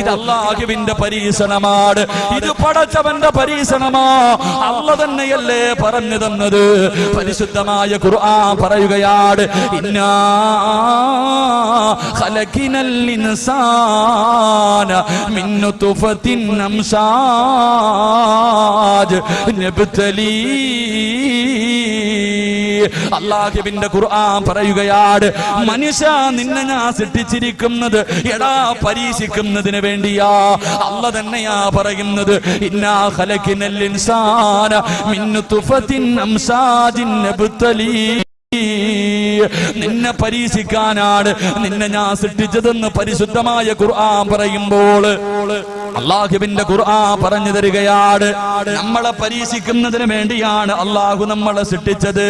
ഇത് അല്ലാഹുവിന്റെ പരീക്ഷണമാണ്, ഇത് പടച്ചവന്റെ പരീക്ഷണമാ. അല്ലാഹു തന്നെയല്ലേ പറഞ്ഞു തന്നത്. പരിശുദ്ധമായ ഖുർആൻ പറയുകയാണ്, ഇന്നാ ഖലഖിനൽ ഇൻസാന മിൻ നുത്ഫത്തിൻ അംസാജ് നബ്തലീ. അല്ലാഹുവിന്റെ ഖുർആൻ പറയുകയാണ്, മനുഷ്യ നിന്നെ ഞാൻ സൃഷ്ടിച്ചിരിക്കുന്നത് എടാ പരീക്ഷിക്കുന്നതിന് വേണ്ടിയാ. അല്ലാഹു തന്നെയാ പറയുന്നത്, ഇന്നാ ഖലഖിനൽ ഇൻസാന മിൻ നുത്ഫത്തിൻ അംസാജിൻ നബ്തലീ. നിന്നെ പരീക്ഷിക്കാനാണ് നിന്നെ ഞാൻ സൃഷ്ടിച്ചതെന്ന് പരിശുദ്ധമായ ഖുർആൻ പറയുമ്പോൾ അല്ലാഹുവിന്റെ ഖുർആൻ പറഞ്ഞു തരികയാണ്, നമ്മളെ പരീക്ഷിക്കുന്നതിന് വേണ്ടിയാണ് അല്ലാഹു നമ്മളെ സൃഷ്ടിച്ചത്.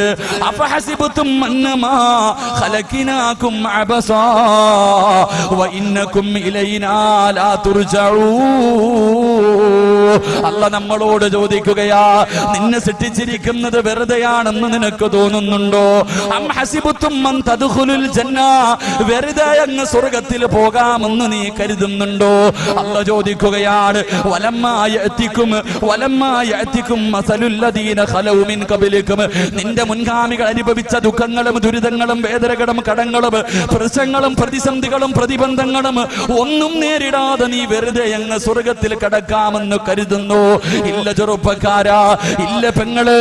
അഫഹസിബതും അന്നമാ ഖലഖനാകും അബസാ വഇന്നകും ഇലൈനാ ലാ തുർജഊൻ. അല്ലാഹു നമ്മളോട് ചോദിക്കുകയാ, നിന്നെ സൃഷ്ടിച്ചിരിക്കുന്നത് വെറുതെയാണെന്ന് നിനക്ക് തോന്നുന്നുണ്ടോ? അം ഹസിബതും അൻ തദ്ഖുലുൽ ജന്ന, വെറുതെ അങ്ങ് സ്വർഗ്ഗത്തിൽ പോകാമെന്ന് നീ കരുതുന്നുണ്ടോ? അല്ലാഹു ചോദിക്കുകയാണ്, വലമ്മാ യഅതികും മസലുൽ ലദീന ഖലൗ മിൻ ഖബലികും, നിന്റെ മുൻഗാമികൾ അനുഭവിച്ച ദുഃഖങ്ങളും ദുരിതങ്ങളും വേദനകളും കടങ്ങളും പ്രശ്നങ്ങളും പ്രതിസന്ധികളും പ്രതിബന്ധങ്ങളും ഒന്നും നേരിടാതെ നീ വെറുതെ അങ്ങ് സ്വർഗ്ഗത്തിൽ കടക്കാമെന്ന് കരുതുന്നു? ഇല്ല ചെറുപ്പക്കാരാ, ഇല്ല പെങ്ങള്,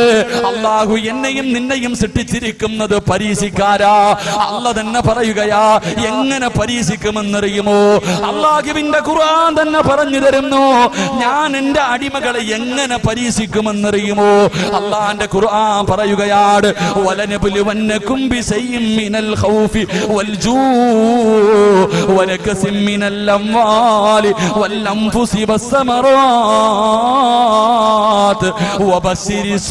അല്ലാഹു എന്നെയും നിന്നെയും സൃഷ്ടിച്ചിരിക്കുന്നത് പരീക്ഷിക്കാരാ. അല്ലാഹു തന്നെ പറയുകയാ, എങ്ങനെ പരീക്ഷിക്കുമെന്നറിയുമോ? അല്ലാഹുവിന്റെ ഖുർആൻ തന്നെ പറഞ്ഞു തരുന്നു, ഞാൻ എന്റെ അടിമകളെ എങ്ങനെ പരീക്ഷിക്കുമെന്നറിയുമോ? അല്ലാഹുവിന്റെ ഖുർആൻ പറയുകയാണ്, വലനബ്ലുവന്നകും ബിശൈഇൻ മിനൽ ഖൗഫി വൽ ജൂഇ വനകസിൻ മിനൽ അംവാലി വൽ അൻഫുസി വസ്സമറാത്ത് വബശ്ശിരിസ്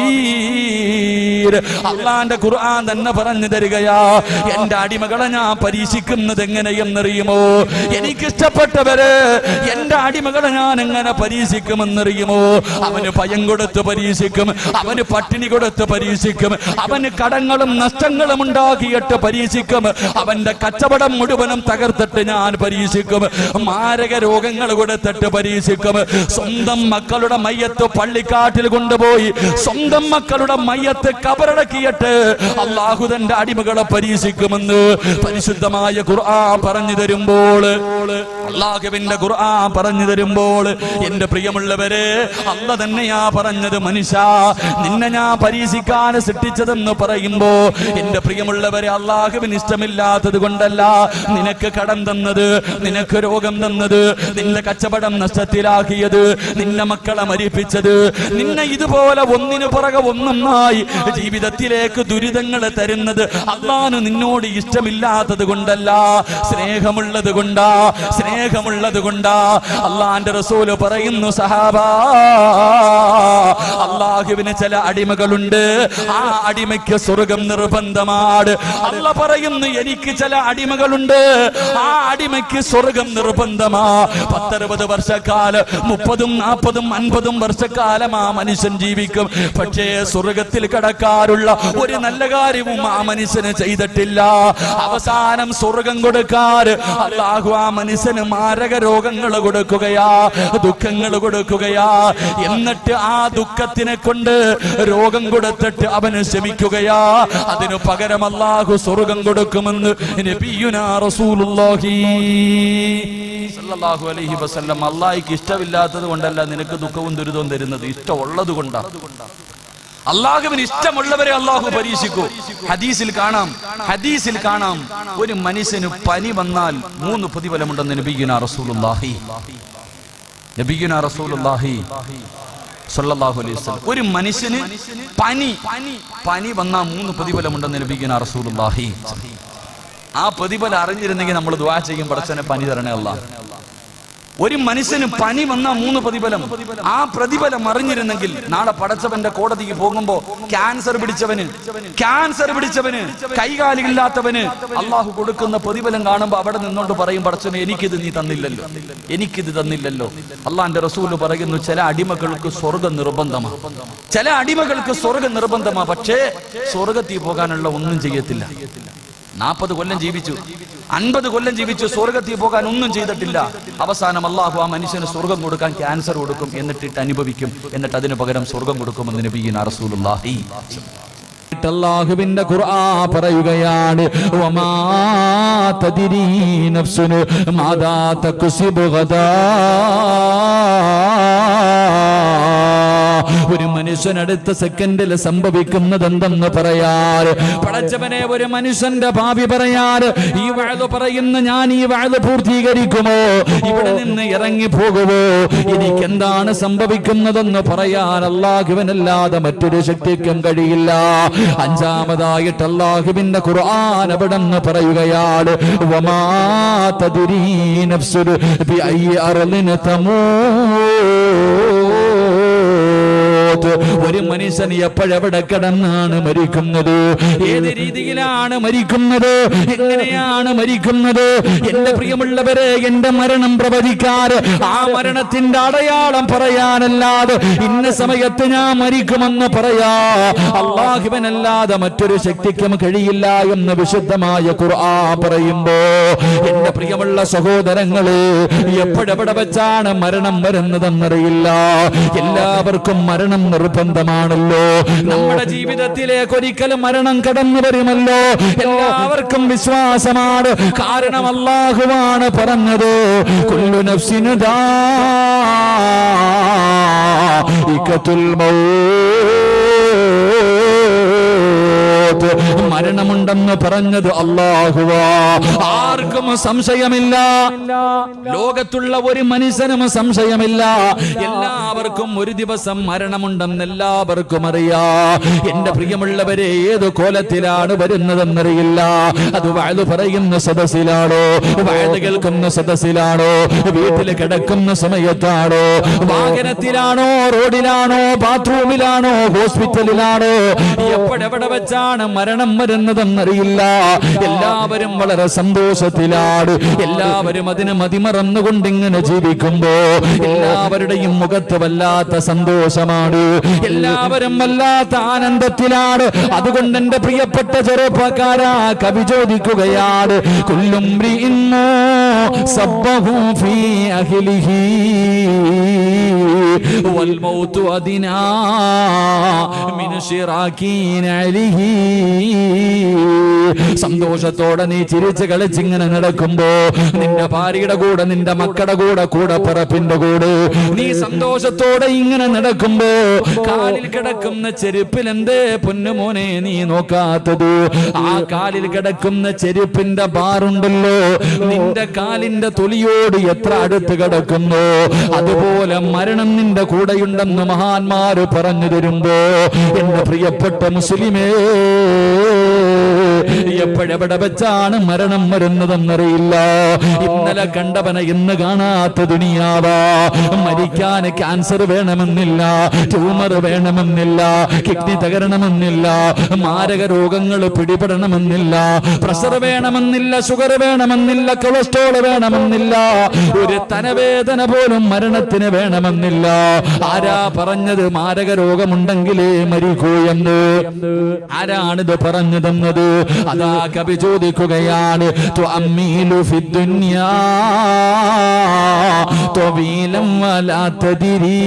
സാബിരീൻ. അല്ലാഹുവിന്റെ ഖുർആൻ തന്നെ പറഞ്ഞു തരികയാ, എന്റെ അടിമകളെ ഞാൻ പരീക്ഷിക്കുന്നത് എങ്ങനെയെന്നറിയുമോ? എനിക്കിഷ്ടപ്പെട്ടവര് എന്റെ അടിമകളെ ഞാൻ എങ്ങനെ പരീക്ഷിക്കുമെന്നറിയുമോ? അവന് ഭയം കൊടുത്ത് പരീക്ഷിക്കും, അവന് പട്ടിണി കൊടുത്ത് പരീക്ഷിക്കും, അവന് കടങ്ങളും നഷ്ടങ്ങളും ഉണ്ടാക്കിയിട്ട് പരീക്ഷിക്കും, അവന്റെ കച്ചവടം മുഴുവനും തകർത്തിട്ട് ഞാൻ പരീക്ഷിക്കും, മാരക രോഗങ്ങൾ കൊടുത്തിട്ട് പരീക്ഷിക്കും, സ്വന്തം മക്കളുടെ മയ്യത്ത് പള്ളിക്കാട്ടിൽ കൊണ്ടുപോയി സ്വന്തം മക്കളുടെ മയ്യത്ത് കബറടക്കിയിട്ട് അല്ലാഹു തന്റെ അടിമകളെ പരീക്ഷിക്കുമെന്ന് പരിശുദ്ധമായ ഖുർആൻ പറഞ്ഞു തരുമ്പോൾ, അല്ലാഹുവിന്റെ ഖുർആൻ പറഞ്ഞു തരുമ്പോൾ, എന്റെ പ്രിയമുള്ളവരെ, അല്ലാഹു തന്നെയാ പറഞ്ഞത്, മനുഷ്യ നിന്നെ ഞാൻ പരീക്ഷിക്കാൻ സൃഷ്ടിച്ചതെന്ന് പറയുമ്പോ, എന്റെ പ്രിയമുള്ളവരെ, അല്ലാഹുവിന് ഇഷ്ടമില്ലാത്തത് കൊണ്ടല്ല നിനക്ക് കടം തന്നത്, നിനക്ക് രോഗം തന്നത്, നിന്റെ കച്ചവടം നഷ്ടത്തിലാക്കിയത്, നിന്റെ മക്കളെ മരിപ്പിച്ചത്, നിന്നെ ഇതുപോലെ ഒന്നിനു പുറകെ ഒന്നൊന്നായി ജീവിതത്തിലേക്ക് ദുരിതങ്ങൾ തരുന്നത് അല്ലാഹു നിന്നോട് ഇഷ്ടമില്ലാത്തത് കൊണ്ടല്ല, സ്നേഹമുള്ളത് കൊണ്ടാ, സ്നേഹമുള്ളത് കൊണ്ടാ. അല്ലാഹുവിന്റെ റസൂല് പറയുന്നു, സഹാബാ, അല്ലാഹുവിന് ചില അടിമകളുണ്ട്, ആ അടിമയ്ക്ക് സ്വർഗ്ഗം നിർബന്ധമാണ്. അല്ലാഹു പറയുന്നു, എനിക്ക് ചില അടിമകളുണ്ട്, ആ അടിമയ്ക്ക് സ്വർഗ്ഗം നിർബന്ധമാ. 10-60 വർഷക്കാലം, 30-40-50 വർഷക്കാലം ആ മനുഷ്യൻ ജീവിക്കും, പക്ഷേ സ്വർഗ്ഗത്തിൽ കടക്കാറുള്ള ഒരു നല്ല കാര്യവും ആ മനുഷ്യന് ചെയ്തിട്ടില്ല. അവസാനം സ്വർഗ്ഗം കൊടുക്കാറ് അല്ലാഹു ആ മനുഷ്യന് മാരക രോഗങ്ങൾ കൊടുക്കുകയാ, ദുഃഖങ്ങൾ കൊടുക്കുകയാ. എന്നിട്ട് ആ ദുഃഖത്തിനെ കൊണ്ട് രോഗം കൊടുത്തിട്ട് അവന് ശമിക്കുകയാ. അതിനു പകരം അല്ലാഹു സ്വർഗ്ഗം കൊടുക്കുമെന്ന് നബിയുനാ റസൂലുള്ളാഹി സല്ലല്ലാഹു അലൈഹി വസല്ലം. അല്ലാഹുവിന് ഇഷ്ടമില്ലാത്തത് കൊണ്ടല്ല നിനക്ക് ദുഃഖവും ദുരിതവും തരുന്നത്, ഇഷ്ടമുള്ളത് കൊണ്ടാ. അല്ലാഹുവിന് ഇഷ്ടമുള്ളവരെ അല്ലാഹു പരീക്ഷിക്കൂ. ഹദീസിൽ കാണാം ഒരു മനുഷ്യന് പനി വന്നാൽ 3 പ്രതിഫലമുണ്ടെന്ന് നബിയുനാ റസൂലുള്ളാഹി സല്ലല്ലാഹു അലൈഹി വസല്ലം. ഒരു മനുഷ്യന് പനി വന്നാൽ 3 പ്രതിഫലമുണ്ടെന്ന് നബിയുനാ റസൂലുള്ളാഹി. ആ പ്രതിഫലം അറിഞ്ഞിരുന്നെങ്കിൽ നമ്മൾ ദുആ ചെയ്യും, പടച്ചവനെ പനി തരണേ അല്ലാഹ്. ഒരു മനുഷ്യന് പനി വന്ന 3 പ്രതിഫലം. ആ പ്രതിഫലം അറിഞ്ഞിരുന്നെങ്കിൽ നാളെ പടച്ചവന്റെ കോടതിക്ക് പോകുമ്പോ ക്യാൻസർ പിടിച്ചവന് കൈകാലില്ലാത്തവന് അള്ളാഹു കൊടുക്കുന്ന പ്രതിഫലം കാണുമ്പോ അവിടെ നിന്നോണ്ട് പറയും, പടച്ചവനെ എനിക്കിത് നീ തന്നില്ലല്ലോ, എനിക്കിത് തന്നില്ലല്ലോ. അള്ളാന്റെ റസൂല് പറയുന്നു, ചില അടിമകൾക്ക് സ്വർഗ്ഗം നിർബന്ധമാ, പക്ഷേ സ്വർഗ്ഗത്തിൽ പോകാനുള്ള ഒന്നും ചെയ്യത്തില്ല. 40 കൊല്ലം ജീവിച്ചു, 50 കൊല്ലം ജീവിച്ചു, സ്വർഗത്തിൽ പോകാൻ ഒന്നും ചെയ്തിട്ടില്ല. അവസാനം അല്ലാഹു ആ മനുഷ്യന് സ്വർഗം കൊടുക്കാൻ ക്യാൻസർ കൊടുക്കും, എന്നിട്ട് അനുഭവിക്കും, എന്നിട്ട് അതിന് പകരം സ്വർഗം കൊടുക്കുമെന്ന് നബിയുനാ റസൂലുള്ളാഹി. അല്ലാഹുവിന്റെ ഖുർആൻ പറയുകയാണ്, വമാ തദ്രീ നഫ്സുൻ മാദാ തക്സിബു ഗദാ. ഒരു മനുഷ്യനടുത്ത സെക്കൻഡിൽ സംഭവിക്കുന്നത് എന്തെന്ന് പറയാൻ പടച്ചവനെ, ഒരു മനുഷ്യന്റെ ഭാവി പറയാൻ ഈ വഅദ് പറയുന്ന ഞാൻ ഈ വഅദ് പൂർത്തീകരിക്കുമോ, ഇവിടെ നിന്ന് ഇറങ്ങി പോകുമോ, എനിക്ക് എന്താണ് സംഭവിക്കുന്നതെന്ന് പറയാൻ അല്ലാഹുവിനല്ലാതെ മറ്റൊരു ശക്തിക്കും കഴിയില്ല. അഞ്ചാമതായിട്ട് അല്ലാഹുവിന്റെ ഖുർആൻ അവിടെന്ന് പറയുകയാണ്, വമാ തദ്രീ നഫ്സുൻ ബിഅയ്യി അർളിൻ തമൂത്. ഒരു മനുഷ്യൻ എപ്പോഴെവിടെ കിടന്നാണ് മരിക്കുന്നത്, ഏത് രീതിയിലാണ് മരിക്കുന്നത്, എങ്ങനെയാണ് മരിക്കുന്നത്? എന്റെ പ്രിയമുള്ളവരെ, എന്റെ മരണം പ്രവചിക്കാൻ, ആ മരണത്തിന്റെ അടയാളം പറയാനല്ലാതെ ഇന്ന സമയത്ത് ഞാൻ മരിക്കുമെന്ന് പറയാ അല്ലാഹുവിനല്ലാതെ മറ്റൊരു ശക്തിക്കും കഴിയില്ല എന്ന് വിശുദ്ധമായ ഖുർആൻ പറയുമ്പോ, എന്റെ പ്രിയമുള്ള സഹോദരങ്ങളെ, എപ്പോഴെവിടെ വെച്ചാണ് മരണം വരുന്നതെന്നറിയില്ല. എല്ലാവർക്കും മരണം നിർബന്ധമാണല്ലോ. നമ്മുടെ ജീവിതത്തിലേക്ക് ഒരിക്കലും മരണം കടന്നു വരുമല്ലോ. എല്ലാവർക്കും വിശ്വാസമാണ്. കാരണം അല്ലാഹുവാണ് പറഞ്ഞത്, കുല്ലു നഫ്സിൻ ദാഇഖത്തുൽ മൗത്ത്. മരണമുണ്ടെന്ന് പറഞ്ഞത് അല്ലാഹുവാ. ആർക്കും സംശയമില്ല, ലോകത്തുള്ള ഒരു മനുഷ്യനും സംശയമില്ല. എല്ലാവർക്കും ഒരു ദിവസം മരണമുണ്ടെന്ന് എല്ലാവർക്കും അറിയാ. എന്റെ പ്രിയമുള്ളവരെ, ഏത് കോലത്തിലാണ് വരുന്നതെന്നറിയില്ല. അത് വഅദ് പറയുന്ന സദസ്സിലാണോ, വഅദ് കേൾക്കുന്ന സദസ്സിലാണോ, വീട്ടിൽ കിടക്കുന്ന സമയത്താണോ, വാഹനത്തിലാണോ, റോഡിലാണോ, ബാത്റൂമിലാണോ, ഹോസ്പിറ്റലിലാണോ, എപ്പോഴെവിടെ വെച്ചാണ് മരണം വരുന്നതെന്നറിയില്ല. എല്ലാവരും വളരെ സന്തോഷത്തിലാണ്. എല്ലാവരും അതിന് മതിമറന്നുകൊണ്ട് ഇങ്ങനെ ജീവിക്കുമ്പോ എല്ലാവരുടെയും മുഖത്ത് വല്ലാത്ത സന്തോഷമാണ്, എല്ലാവരും വല്ലാത്ത ആനന്ദത്തിലാണ്. അതുകൊണ്ട് എന്റെ പ്രിയപ്പെട്ട ചെറുപ്പക്കാരാ, കവി ചോദിക്കുകയാണ്, കുല്ലും സബ്ബഹു ഫീ അഹ്ലിഹി വൽ മൗതു അദിനാ മിൻ ശിറാകീൻ അലിഹി. സന്തോഷത്തോടെ നീ ചിരിച്ച് കളിച്ചിങ്ങനെ നടക്കുമ്പോ, നിന്റെ ഭാര്യയുടെ കൂടെ, നിന്റെ മക്കളുടെ കൂടെ, കൂടെ പിറപ്പിന്റെ കൂടെ നീ സന്തോഷത്തോടെ ഇങ്ങനെ നടക്കുമ്പോ, കാലിൽ കിടക്കുന്ന ചെരുപ്പിൽ എന്തേ പൊന്നുമോനെ നീ നോക്കാത്തത്? ആ കാലിൽ കിടക്കുന്ന ചെരുപ്പിന്റെ ബാറുണ്ടല്ലോ, നിന്റെ കാലിന്റെ തൊലിയോട് എത്ര അടുത്ത് കിടക്കുന്നു, അതുപോലെ മരണം നിന്റെ കൂടെയുണ്ടെന്ന് മഹാന്മാര് പറഞ്ഞു തരുമ്പോ, എന്റെ പ്രിയപ്പെട്ട മുസ്ലിമേ, എപ്പോഴെവിടെ വെച്ചാണ് മരണം വരുന്നതെന്നറിയില്ല. ഇന്നലെ കണ്ടവനെ ഇന്ന് കാണാത്ത ദുനിയാവാ. മരിക്കാൻ ക്യാൻസർ വേണമെന്നില്ല, ട്യൂമർ വേണമെന്നില്ല, കിഡ്നി തകരണമെന്നില്ല, മാരക രോഗങ്ങൾ പിടിപെടണമെന്നില്ല, പ്രഷർ വേണമെന്നില്ല, ഷുഗർ വേണമെന്നില്ല, കൊളസ്ട്രോൾ വേണമെന്നില്ല, ഒരു തലവേദന പോലും മരണത്തിന് വേണമെന്നില്ല. ആരാ പറഞ്ഞത് മാരക രോഗമുണ്ടെങ്കിലേ മരിക്കൂ എന്ന്? ആരാണിത് പറഞ്ഞു തന്നത്? അതാ കവി ചോദിക്കുകയാണ്, തുഅമ്മീലു ഫിദ്ദുനിയാ ത്വബീലൻ വലാ തദ്രീ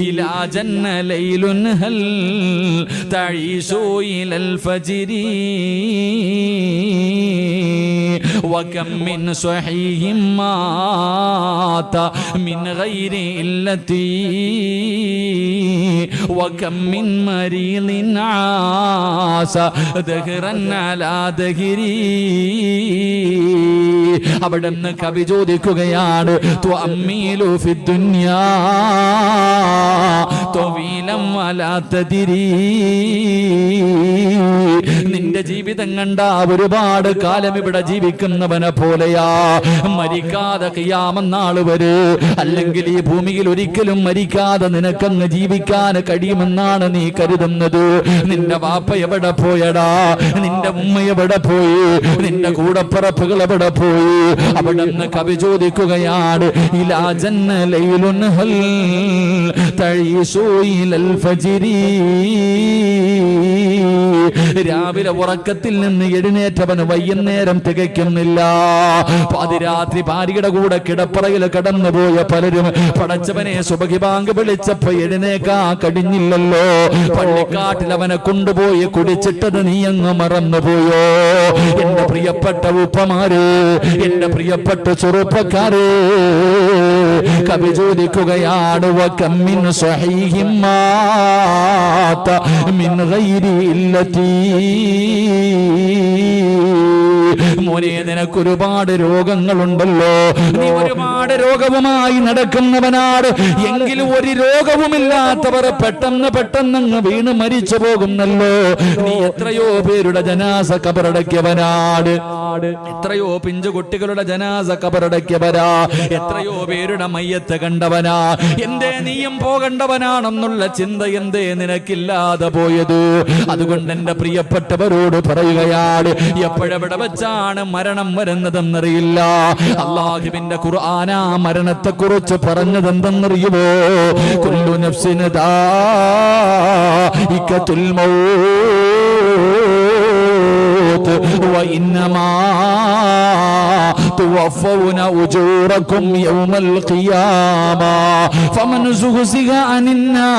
ഇലാ ജന്ന ലൈലുൻ ഹൽ തഈശു ഇലൽ ഫജ്രി വകം മിൻ സ്വഹീഹിൻ മാത മിൻ ഗൈരി ഇല്ലതി വകം മിൻ മരീദിൻ ആസ ദഹ്റൻ അലാ ദഹ്രി. അവിടുന്ന് കവി ചോദിക്കുകയാണ്, തുഅമ്മീലു ഫിദ്ദുനിയാ ത്വബീലൻ വലാ തദ്രീ. നിന്റെ ജീവിതം കണ്ട ഒരുപാട് കാലം ഇവിടെ ജീവിക്കുന്നവനെ പോലെയാ. മരിക്കാതെ ഖിയാമത്ത് വരെ, അല്ലെങ്കിൽ ഈ ഭൂമിയിൽ ഒരിക്കലും മരിക്കാതെ നിനക്കങ്ങ് ജീവിക്കാൻ കഴിയുമെന്നാണ് നീ കരുതുന്നത്? നിന്റെ വാപ്പ എവിടെ പോയടാ? നിന്റെ ഉമ്മ എവിടെ പോയി? നിന്റെ കൂടപ്പിറപ്പുകൾ എവിടെ പോയി? അവിടെ നിന്ന് കവി ചോദിക്കുകയാണ്, ഇലാ ജന്ന ലൈലുൻ ഹൽ തഈശു ഇലൽ ഫജ്രി. രാവിലെ ഉറക്കത്തിൽ നിന്ന് എഴുന്നേറ്റവന് വൈകുന്നേരം തികയ്ക്കുന്നില്ല. പാതിരാത്രി ഭാര്യയുടെ കൂടെ കിടപ്പറയിൽ കടന്നുപോയ പലരും പടച്ചവനെ സുബഹി ബാങ്ക് വിളിച്ചപ്പോ എഴുന്നേക്കാ കഴിഞ്ഞില്ലല്ലോ, പള്ളിക്കാട്ടിൽ അവനെ കൊണ്ടുപോയി കുടിച്ചിട്ടത് നീ അങ്ങ് മറന്നുപോയോ? എന്റെ പ്രിയപ്പെട്ട ഉപ്പമാര്, എന്റെ പ്രിയപ്പെട്ട ചെറുപ്പക്കാര്, കവി ചോദിക്കുകയാണ് വകമ്മിൻ സ്വഹീഹിൻ മാത മിൻ ഗൈരി ഇല്ലതി. മോനെ, നിനക്ക് ഒരുപാട് രോഗങ്ങളുണ്ടല്ലോ, നീ ഒരുപാട് രോഗവുമായി നടക്കുന്നവനാണ്. എങ്കിലും ഒരു രോഗവുമില്ലാത്തവർ പെട്ടെന്ന് വീണ് മരിച്ചു പോകുന്നല്ലോ. നീ എത്രയോ പേരുടെ ജനാസ കബറടക്കിയവനാണ്, എത്രയോ പിഞ്ചുകുട്ടികളുടെ ജനാസ കബറടക്കിയവരാ, എത്രയോ പേരുടെ മയ്യത്ത് കണ്ടവനാ. എന്തേ നീയും പോകേണ്ടവനാണെന്നുള്ള ചിന്ത എന്തേ നിനക്കില്ലാതെ പോയത്? അതുകൊണ്ട് എന്റെ പ്രിയപ്പെട്ടവരോട് പറയുകയാണ്, എപ്പോഴെവിടെ വെച്ചാണ് മരണം വരുന്നതെന്നറിയില്ല. അല്ലാഹുവിന്റെ ഖുർആനാ മരണത്തെ കുറിച്ച് പറഞ്ഞതെന്തെന്നറിയുമോ? കുല്ലു നഫ്സിൻ ദാഇഖത്തുൽ മൗത്ത് വഇന്നമാ തുവഫൗന ഉജൂറകും യൗമൽ ഖിയാമ ഫമൻ സുഹ്സിഹ അനിൻ നാർ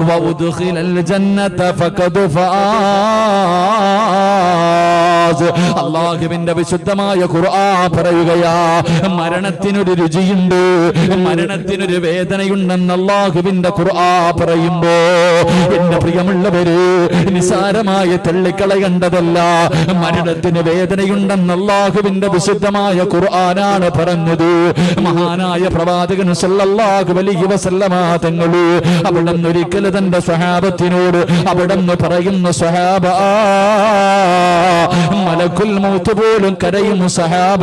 വഉദ്ഖിലൽ ജന്നത ഫഖദ് ഫാസ്. അല്ലാഹുവിന്റെ വിശുദ്ധമായ ഖുർആൻ പറയുകയാ, മരണത്തിനൊരു രുചിയുണ്ട്, മരണത്തിനൊരു വേദനയുണ്ടെന്ന് അല്ലാഹുവിന്റെ ഖുർആൻ പറയുമ്പോ എന്റെ പ്രിയമുള്ളവര്, നിസാരമായ തള്ളിക്കളയേണ്ടതല്ല. മരണത്തിന് വേദനയുണ്ടെന്ന് അല്ലാഹുവിന്റെ വിശുദ്ധമായ ഖുർആനാണ് പറഞ്ഞത്. മഹാനായ പ്രവാചകൻ സല്ലല്ലാഹു അലൈഹി വസല്ലമ തങ്ങൾ അവിടുന്ന് ഒരിക്കൽ തന്റെ സ്വഹാബത്തിനോട് അവിടുന്ന് പറയുന്ന, സ്വഹാബ, മലക്കുൽ മൗത്ത് പോലും കരയും സഹാബ,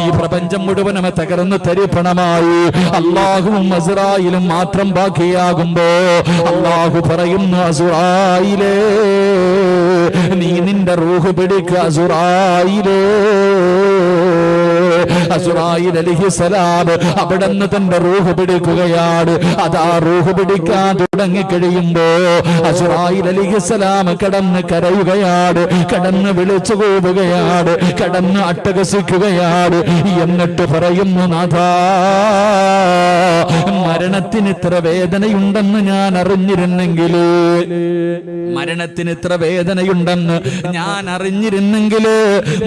ഈ പ്രപഞ്ചം മുഴുവനും തകർന്ന് തരിപ്പണമായി അല്ലാഹുവും അസ്റായിലും മാത്രം ബാക്കിയാകുമ്പോ അല്ലാഹു പറയുന്നു, അസ്റായിലേ, നീ നിന്റെ റൂഹ് പിടിക്കുക. അസ്റായിലേ, അസ്റായിൽ അലൈഹിസ്സലാം അവിടുന്ന് തന്റെ റൂഹ് പിടിക്കുകയാണ്. അതാ റൂഹ് പിടിക്കാൻ തുടങ്ങി കഴിയുമ്പോ അസ്റായിൽ അലൈഹിസ്സലാം കടന്ന് കരയുകയാണ്, കടന്ന് വിളിച്ചു പോവുകയാണ്, കടന്ന് അട്ടഹസിക്കുകയാണ്. എന്നിട്ട് പറയുന്നു, നാഥാ, മരണത്തിന് ഇത്ര വേദനയുണ്ടെന്ന് ഞാൻ അറിഞ്ഞിരുന്നെങ്കിൽ, മരണത്തിന് ഇത്ര വേദനയുണ്ടെന്ന് ഞാൻ അറിഞ്ഞിരുന്നെങ്കിൽ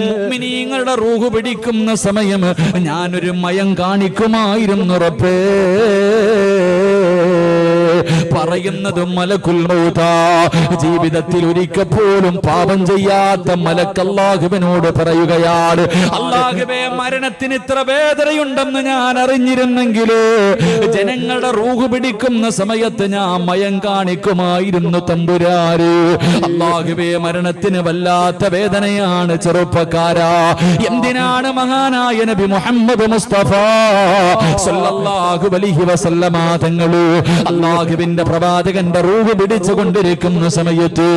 മുഅ്മിനീങ്ങളുടെ റൂഹ് പിടിക്കുന്ന സമയം ഞാനൊരു മയം കാണിക്കുമായിരുന്നു റബ്ബേ. പറയുന്നത് മലക്കുൽ മൗതാ, ജീവിതത്തിൽ ഒരിക്കൽ പോലും പാപം ചെയ്യാത്ത മലക്ക് അല്ലാഹുവിനോട് പറയുകയാണ്, അല്ലാഹുവേ, മരണത്തിന് ഇത്ര വേദനയുണ്ടെന്ന് ഞാൻ അറിഞ്ഞിരുന്നെങ്കിൽ ജനങ്ങളുടെ റൂഹ് പിടിക്കുന്ന സമയത്ത് ഞാൻ മയം കാണിക്കുമായിരുന്നു തമ്പുരാര്. അല്ലാഹുവേ, മരണത്തിന് വല്ലാത്ത വേദനയാണ് ചെറുപ്പക്കാരാ. എന്തിനാണ് മഹാനായ നബി മുഹമ്മദ് മുസ്തഫ സല്ലല്ലാഹു അലൈഹി വസല്ലമ തങ്ങള് അല്ലാഹുവിന്റെ പ്രവാചകന്റെ റൂഹ് പിടിച്ചുകൊണ്ടിരിക്കുന്ന സമയത്ത്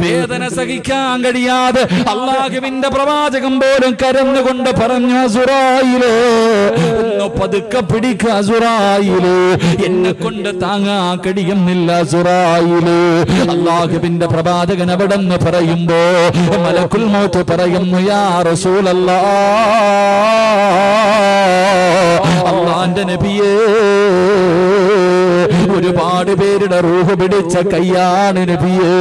വേദന സഹിക്കാൻ കഴിയാതെ അല്ലാഹുവിന്റെ പ്രവാചകൻ പോലും കരഞ്ഞുകൊണ്ട് പറഞ്ഞു, അസ്റായിലേ, ഒന്ന് പതുക്കെ പിടിക്കുക അസ്റായിലേ, എന്നെ കൊണ്ട് താങ്ങാൻ കഴിയുന്നില്ല അസ്റായിലേ. അല്ലാഹുവിന്റെ പ്രവാചകൻ അവിടെ നിന്ന് പറയുമ്പോ മലക്കുൽ മൗത്ത് പറയുന്നു, യാ റസൂലല്ലാഹ്, അല്ലാഹുവിന്റെ നബിയേ, ഒരുപാട് പേരുടെ റൂഹ് പിടിച്ച കയ്യാണ് നബിയേ,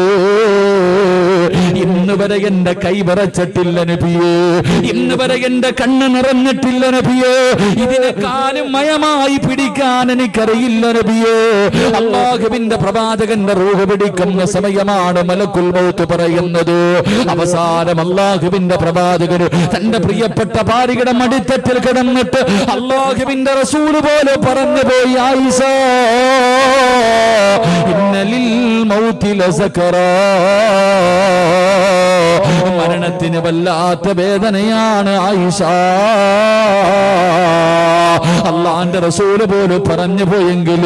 ഇന്ന് വരെ എന്റെ കൈ വിറച്ചിട്ടില്ല നബിയേ, ഇന്ന് വരെ എന്റെ കണ്ണ് നിറഞ്ഞിട്ടില്ല നബിയേ, ഇതിനെക്കാളും മയമായി പിടിക്കാൻ എനിക്കറിയില്ല നബിയേ. അല്ലാഹുവിന്റെ പ്രവാചകന്റെ റൂഹ് പിടിക്കുന്ന സമയമാണ് മലക്കുൽ മൗത്ത് പറയുന്നത്. അവസാനം അല്ലാഹുവിന്റെ പ്രവാചകൻ തന്റെ പ്രിയപ്പെട്ട ഭാര്യയുടെ മടിത്തട്ടിൽ കിടന്നിട്ട് അല്ലാഹുവിന്റെ റസൂൽ പോലെ പറഞ്ഞു പോയി, ആയിഷ, ഇന്നലിൽ മൗതി ലസകറാ. മരണത്തിന് വല്ലാത്ത വേദനയാണ് ആയിഷ. അള്ളാന്റെ റസൂല് പോലും പറഞ്ഞു പോയെങ്കിൽ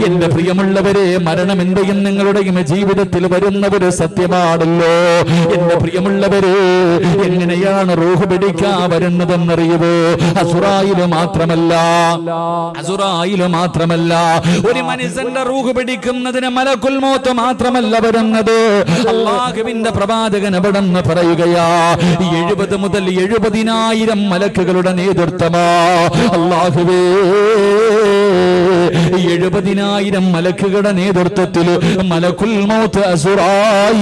എന്റെ പ്രിയമുള്ളവരെ, മരണം എന്റെയും നിങ്ങളുടെയും ജീവിതത്തിൽ വരുന്ന ഒരു സത്യമാണല്ലോ. എന്റെ പ്രിയമുള്ളവരെ, എങ്ങനെയാണ് റൂഹ് പിടിക്കാൻ വരുന്നതെന്നറിയുമോ? അസുറായില് മാത്രമല്ല ഒരു മനുഷ്യന്റെ റൂഹ് പിടിക്കുന്നതിന് മലക്കുൽ മൗത്ത് മാത്രമല്ല വരുന്നത്. അല്ലാഹുവിന്റെ പ്രവാചകൻ അവിടെ നിന്ന് പറയുകയാ, 70 മുതൽ 70,000 മലക്കുകളുടെ നേതൃത്വമാ. അല്ലാഹുവേ, 70,000 മലക്കുകളുടെ നേതൃത്വത്തിൽ മലക്കുൽ മൗത്ത് അസുറായീൽ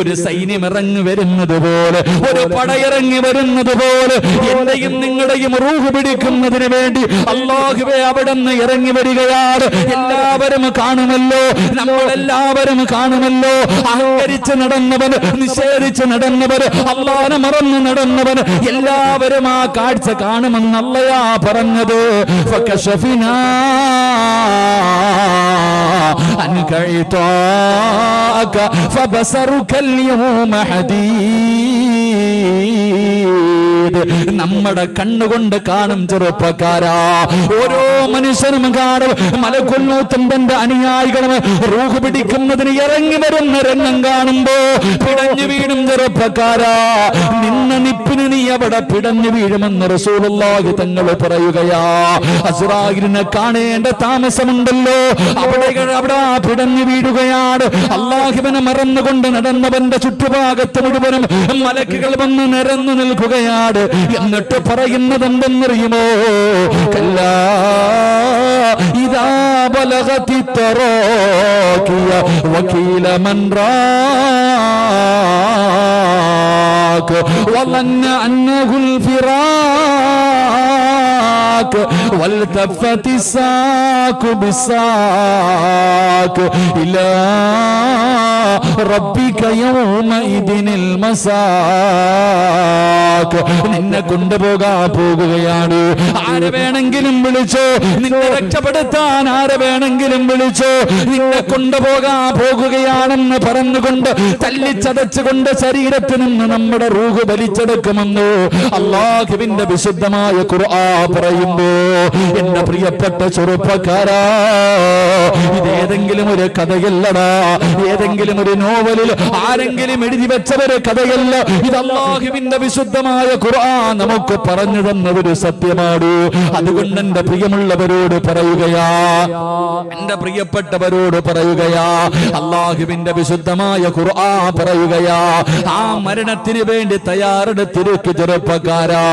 ഒരു സൈന്യം ഇറങ്ങി വരുന്നത് പോലെ, ഒരു പടയിറങ്ങി വരുന്നത് പോലെ എന്റെയും നിങ്ങളുടെയും റൂഹ് പിടിക്കുന്നതിന് വേണ്ടി അല്ലാഹുവേ അവിടെ നിന്ന് ഇറങ്ങി വരികയാണ്. എല്ലാവരും കാണുമല്ലോ, നമ്മളെല്ലാവരും കാണുമല്ലോ. അഹങ്കരിച്ച് നടന്നവൻ, നിഷേധിച്ച് നടന്നവൻ, അല്ലാഹുവിനെ മറന്ന് നടന്നവൻ, എല്ലാവരും ആ കാഴ്ച കാണുമെന്ന് അല്ലയാ പറഞ്ഞത്. ഫകശഫിനാ അൻക ഇതാക ഫബസറുക അൽയൗമ ഹദീദ്. നമ്മുടെ കണ്ണുകൊണ്ട് കാണും ചെറുപ്പക്കാരാ, ഓരോ മനുഷ്യനും കാണും. മലക്കുൽ മൗത്തും തന്റെ അനുയായികളും റൂഹ് പിടിക്കുന്നതിന് ഇറങ്ങി വരുന്ന രംഗം കാണുമ്പോ പിടഞ്ഞു വീഴും ചെറുപ്പക്കാരാ. നിന്ന നിപ്പിന് നീ അവിടെ പിടഞ്ഞു വീഴുമെന്ന് റസൂലുള്ളാഹി തങ്ങൾ പറയുകയാ. അസ്റായിലിനെ കാണേണ്ട താമസമുണ്ടല്ലോ, അവിടെ പിടഞ്ഞു വീഴുകയാണ്. അല്ലാഹുവിനെ മറന്നുകൊണ്ട് നടന്നവന്റെ ചുറ്റുഭാഗത്ത് മുഴുവനും മലക്കുകൾ വന്ന് നിരന്നു നിൽക്കുകയാണ്. എന്നിട്ട് പറയുന്നത് എന്തെന്നറിയുമോ? കല്ലാ ഇദാ ബലഗതി തറാഖിയ വകീല മൻ റാഖ വളന്ന അന്നഹുൽ ഫിറാഖ വൽതഫതി സാഖു ബിസാഖ ഇലാ റബ്ബിക യൗമഇദിനിൽ മസാഖ. നിന്നെ കൊണ്ടുപോകാൻ പോകുകയാണ്. ആരെ വേണമെങ്കിലും വിളിച്ചോ, നിന്നെ രക്ഷപ്പെടുത്താൻ ആരെ വേണമെങ്കിലും വിളിച്ചോ. നിന്നെ കൊണ്ടുപോകാൻ പോകുകയാണെന്ന് പറഞ്ഞുകൊണ്ട് തല്ലിച്ചതച്ചുകൊണ്ട് ശരീരത്തിൽ നിന്ന് നമ്മുടെ റൂഹ് വലിച്ചെടുക്കുമെന്ന് അല്ലാഹുവിന്റെ വിശുദ്ധമായ ഖുർആൻ പറയുമ്പോ, എന്റെ പ്രിയപ്പെട്ട ചെറുപ്പക്കാരാ, ഇതേതെങ്കിലും ഒരു കഥയല്ലടാ, ഏതെങ്കിലും ഒരു നോവലിൽ ആരെങ്കിലും എഴുതി വെച്ചവരെ കഥയല്ല. ഇത് അല്ലാഹുവിന്റെ വിശുദ്ധമായ ഖുർആൻ നമുക്ക് പറഞ്ഞു തന്ന ഒരു സത്യമാണ്. അതുകൊണ്ട് എന്റെ പ്രിയമുള്ളവരോട് പറയുകയാ, എന്റെ പ്രിയപ്പെട്ടവരോട് പറയുകയാ, അല്ലാഹുവിന്റെ വിശുദ്ധമായ ഖുർആൻ പറയുകയാ, ആ മരണത്തിന് വേണ്ടി തയ്യാറെടുത്തിരിക്കു ചെറുപ്പക്കാരാ.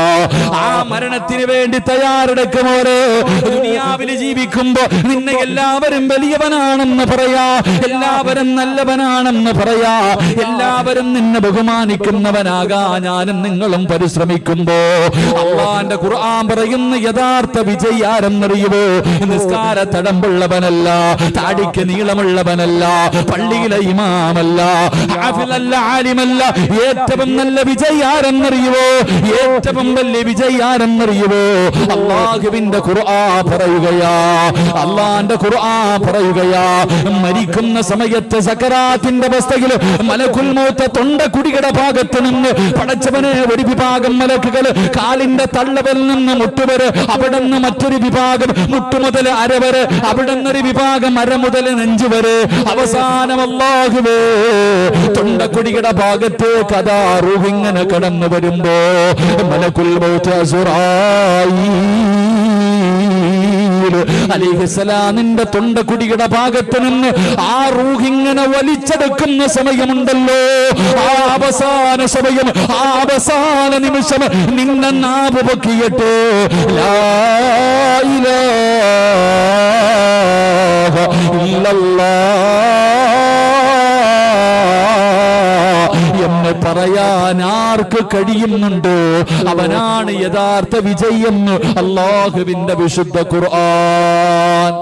ആ മരണത്തിന് വേണ്ടി തയ്യാറെടുക്കുമോരെ. ദുനിയാവിൽ ജീവിക്കുമ്പോ നിന്നെ എല്ലാവരും വലിയവനാണെന്ന് പറയാ, എല്ലാവരും നല്ലവനാണെന്ന് പറയാ, എല്ലാവരും നിന്നെ ബഹുമാനിക്കുന്നവനാകാ ഞാനും നിങ്ങളും പരിശ്രമിക്കുമ്പോ അല്ലാഹുവിന്റെ ഖുർആൻ പറയുന്ന യഥാർത്ഥ വിജയി ആരെന്നറിയുമോ? നിസ്കാര തടമ്പുള്ളവനല്ല, താടിക്ക് നീളമുള്ളവനല്ല, പള്ളിയിലെ ഇമാമല്ല, ഹാഫിളല്ല, ആലിമല്ല. ഏറ്റവും നല്ല വിജയി ആരെന്നറിയുമോ? ഏറ്റവും വലിയ വിജയി ആരെന്നറിയുമോ? അല്ലാഹുവിന്റെ ഖുർആൻ പറയുകയാ, അല്ലാഹുവിന്റെ ഖുർആൻ പറയുകയാ, മരിക്കുന്ന സമയത്ത് സക്കറാത്തിന്റെ അവസ്ഥയിൽ മലക്കുൽ മൗത്ത് തൊണ്ടക്കുടിയുടെ ഭാഗത്ത് നിന്ന് പടച്ചവനെ ഒരു വിഭാഗം മലക്കുകൾ കാലിന്റെ തള്ളവൽ നിന്ന് മുട്ടുവരെ, അവിടെ നിന്ന് മറ്റൊരു വിഭാഗം മുട്ടുമുതൽ അരവരെ, അവിടെ നിന്നൊരു വിഭാഗം അര മുതൽ നെഞ്ചു വരെ, അവസാനം അല്ലാഹുവേ തൊണ്ടക്കുടിയുടെ ഭാഗത്തേക്ക് അതാ റൂഹ് ഇങ്ങനെ കടന്നു വരുമ്പോ മലക്കുൽ മൗത്ത് അസ്റായീൽ അലൈഹിസ്സലാമിന്റെ തൊണ്ടക്കുടിയുടെ ഭാഗത്ത് നിന്ന് ആ റൂഹ് ഇങ്ങനെ വലിച്ചെടുക്കുന്ന സമയമുണ്ടല്ലോ, ആ അവസാന സമയം, ആ അവസാന നിമിഷം നിന്നെ നാവ് പൊക്കിയിട്ട് ലാ ഇലാഹ ഇല്ലല്ലാഹ് എന്ന് പറയാൻ ആർക്ക് കഴിയുന്നുണ്ടോ അവനാണ് യഥാർത്ഥ വിജയെന്ന് അല്ലാഹുവിന്റെ വിശുദ്ധ ഖുർആൻ.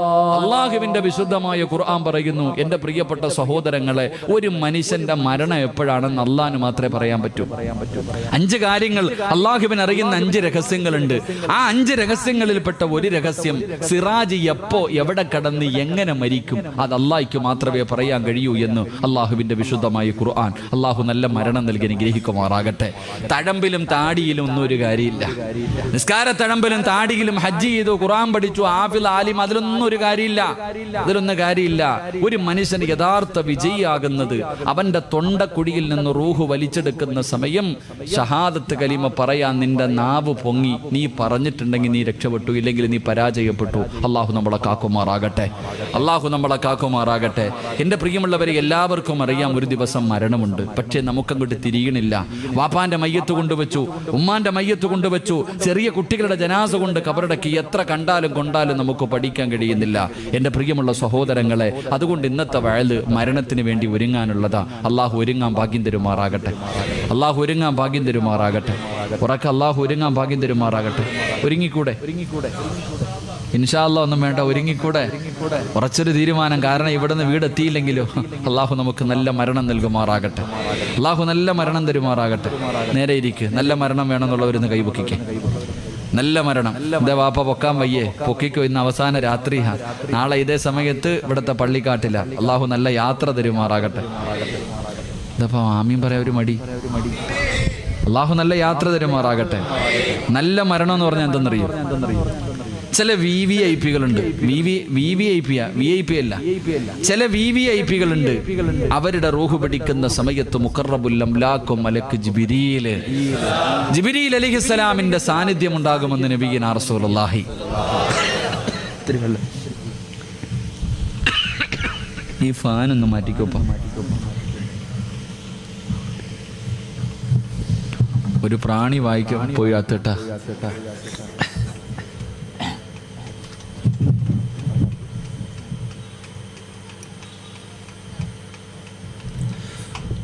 അള്ളാഹുവിന്റെ വിശുദ്ധമായ ഖുർആൻ പറയുന്നു, എൻ്റെ പ്രിയപ്പെട്ട സഹോദരങ്ങളെ, ഒരു മനുഷ്യന്റെ മരണം എപ്പോഴാണെന്ന് അള്ളാഹ്ന് മാത്രമേ പറയാൻ പറ്റൂ. 5 കാര്യങ്ങൾ അള്ളാഹുവിന് അറിയുന്ന 5 രഹസ്യങ്ങളുണ്ട്. ആ 5 രഹസ്യങ്ങളിൽപ്പെട്ട ഒരു രഹസ്യം, സിറാജ് എപ്പോ എവിടെ കടന്ന് എങ്ങനെ മരിക്കും, അത് അള്ളാഹ്ക്ക് മാത്രമേ പറയാൻ കഴിയൂ എന്ന് അള്ളാഹുവിന്റെ വിശുദ്ധമായ ഖുർആൻ. അള്ളാഹു നല്ല മരണം നൽകി അനുഗ്രഹിക്കുമാറാകട്ടെ. തഴമ്പിലും താടിയിലും ഒന്നും ഒരു കാര്യമില്ല. നിസ്കാര തഴമ്പിലും താടിയിലും ഹജ്ജ് ചെയ്തു, ഖുർആൻ പഠിച്ചു, ആഫിൽ ആലിം, അതിലൊന്നും ഒരു കാര്യമില്ല. ഒരു മനുഷ്യൻ യഥാർത്ഥ വിജയിയാകുന്നത് അവന്റെ തൊണ്ടക്കുടിയിൽ നിന്ന് റൂഹ് വലിച്ചെടുക്കുന്ന സമയം ഷഹാദത്ത് കലിമ പറയാൻ നിന്റെ നാവ് പൊങ്ങി നീ പറഞ്ഞിട്ടുണ്ടെങ്കിൽ നീ രക്ഷപ്പെട്ടു, ഇല്ലെങ്കിൽ നീ പരാജയപ്പെട്ടു. അള്ളാഹു നമ്മളെ കാക്കുമാറാകട്ടെ. എൻ്റെ പ്രിയമുള്ളവരെ, എല്ലാവർക്കും അറിയാം ഒരു ദിവസം മരണമുണ്ട്. പക്ഷേ നമുക്കങ്ങോട്ട് തിരിയണില്ല. വാപ്പാന്റെ മയ്യത്ത് കൊണ്ടുവച്ചു, ഉമ്മാന്റെ മയ്യത്ത് കൊണ്ടുവച്ചു, ചെറിയ കുട്ടികളുടെ ജനാസ കൊണ്ട് കബറടക്കി, എത്ര കണ്ടാലും കൊണ്ടാലും നമുക്ക് പഠിക്കാൻ കഴിയുന്നില്ല. എൻ്റെ പ്രിയമുള്ള സഹോദരങ്ങളെ, അതുകൊണ്ട് ഇന്നത്തെ വയല് മരണത്തിന് വേണ്ടി ഒരുങ്ങാനുള്ളതാ. അള്ളാഹു ഒരുങ്ങാൻ ഭാഗ്യം തരുമാറാകട്ടെ. ഉറക്കെ അള്ളാഹു ഒരുങ്ങാൻ ഭാഗ്യം തരുമാറാകട്ടെ. ഒരുങ്ങിക്കൂടെ? ഇൻഷാ അല്ലാഹ് ഒന്നും വേണ്ട, ഒരുങ്ങിക്കൂടെ? ഉറച്ചൊരു തീരുമാനം. കാരണം ഇവിടുന്ന് വീടെത്തിയില്ലെങ്കിലോ അള്ളാഹു നമുക്ക് നല്ല മരണം നൽകുമാറാകട്ടെ. അള്ളാഹു നല്ല മരണം തരുമാറാകട്ടെ. നേരെ ഇരിക്ക്. നല്ല മരണം വേണമെന്നുള്ളവരൊന്ന് കൈപൊക്കിക്കേ. നല്ല മരണം. എന്താ വാപ്പ പൊക്കാൻ വയ്യേ? പൊക്കിക്കോ. ഇന്ന് അവസാന രാത്രിയാ. നാളെ ഇതേ സമയത്ത് ഇവിടുത്തെ പള്ളിക്കാട്ടില്ല. അള്ളാഹു നല്ല യാത്ര തരുമാറാകട്ടെ. ഇതപ്പോ ആമീൻ പറയാ ഒരു മടി. അള്ളാഹു നല്ല യാത്ര തരുമാറാകട്ടെ. നല്ല മരണം എന്ന് പറഞ്ഞാൽ എന്തെന്നറിയോ? ചില VVIP കളുണ്ട്. VIP അല്ല, ചില VVIP കളുണ്ട്. അവരുടെ റൂഹ് പിടിക്കുന്ന സമയത്ത് മുഖറബുൽ അംലാക്കും മലക്ക് ജിബ്രീൽ അലൈഹിസ്സലാമിന്റെ സാന്നിധ്യം ഉണ്ടാകുമെന്ന് നബിയുനാ റസൂലുള്ളാഹി. ഈ ഫാൻ ഒന്ന് മാറ്റിക്കോപ്പാ. ഒരു പ്രാണി വായിക്കാൻ പോയി അത്തിട്ട.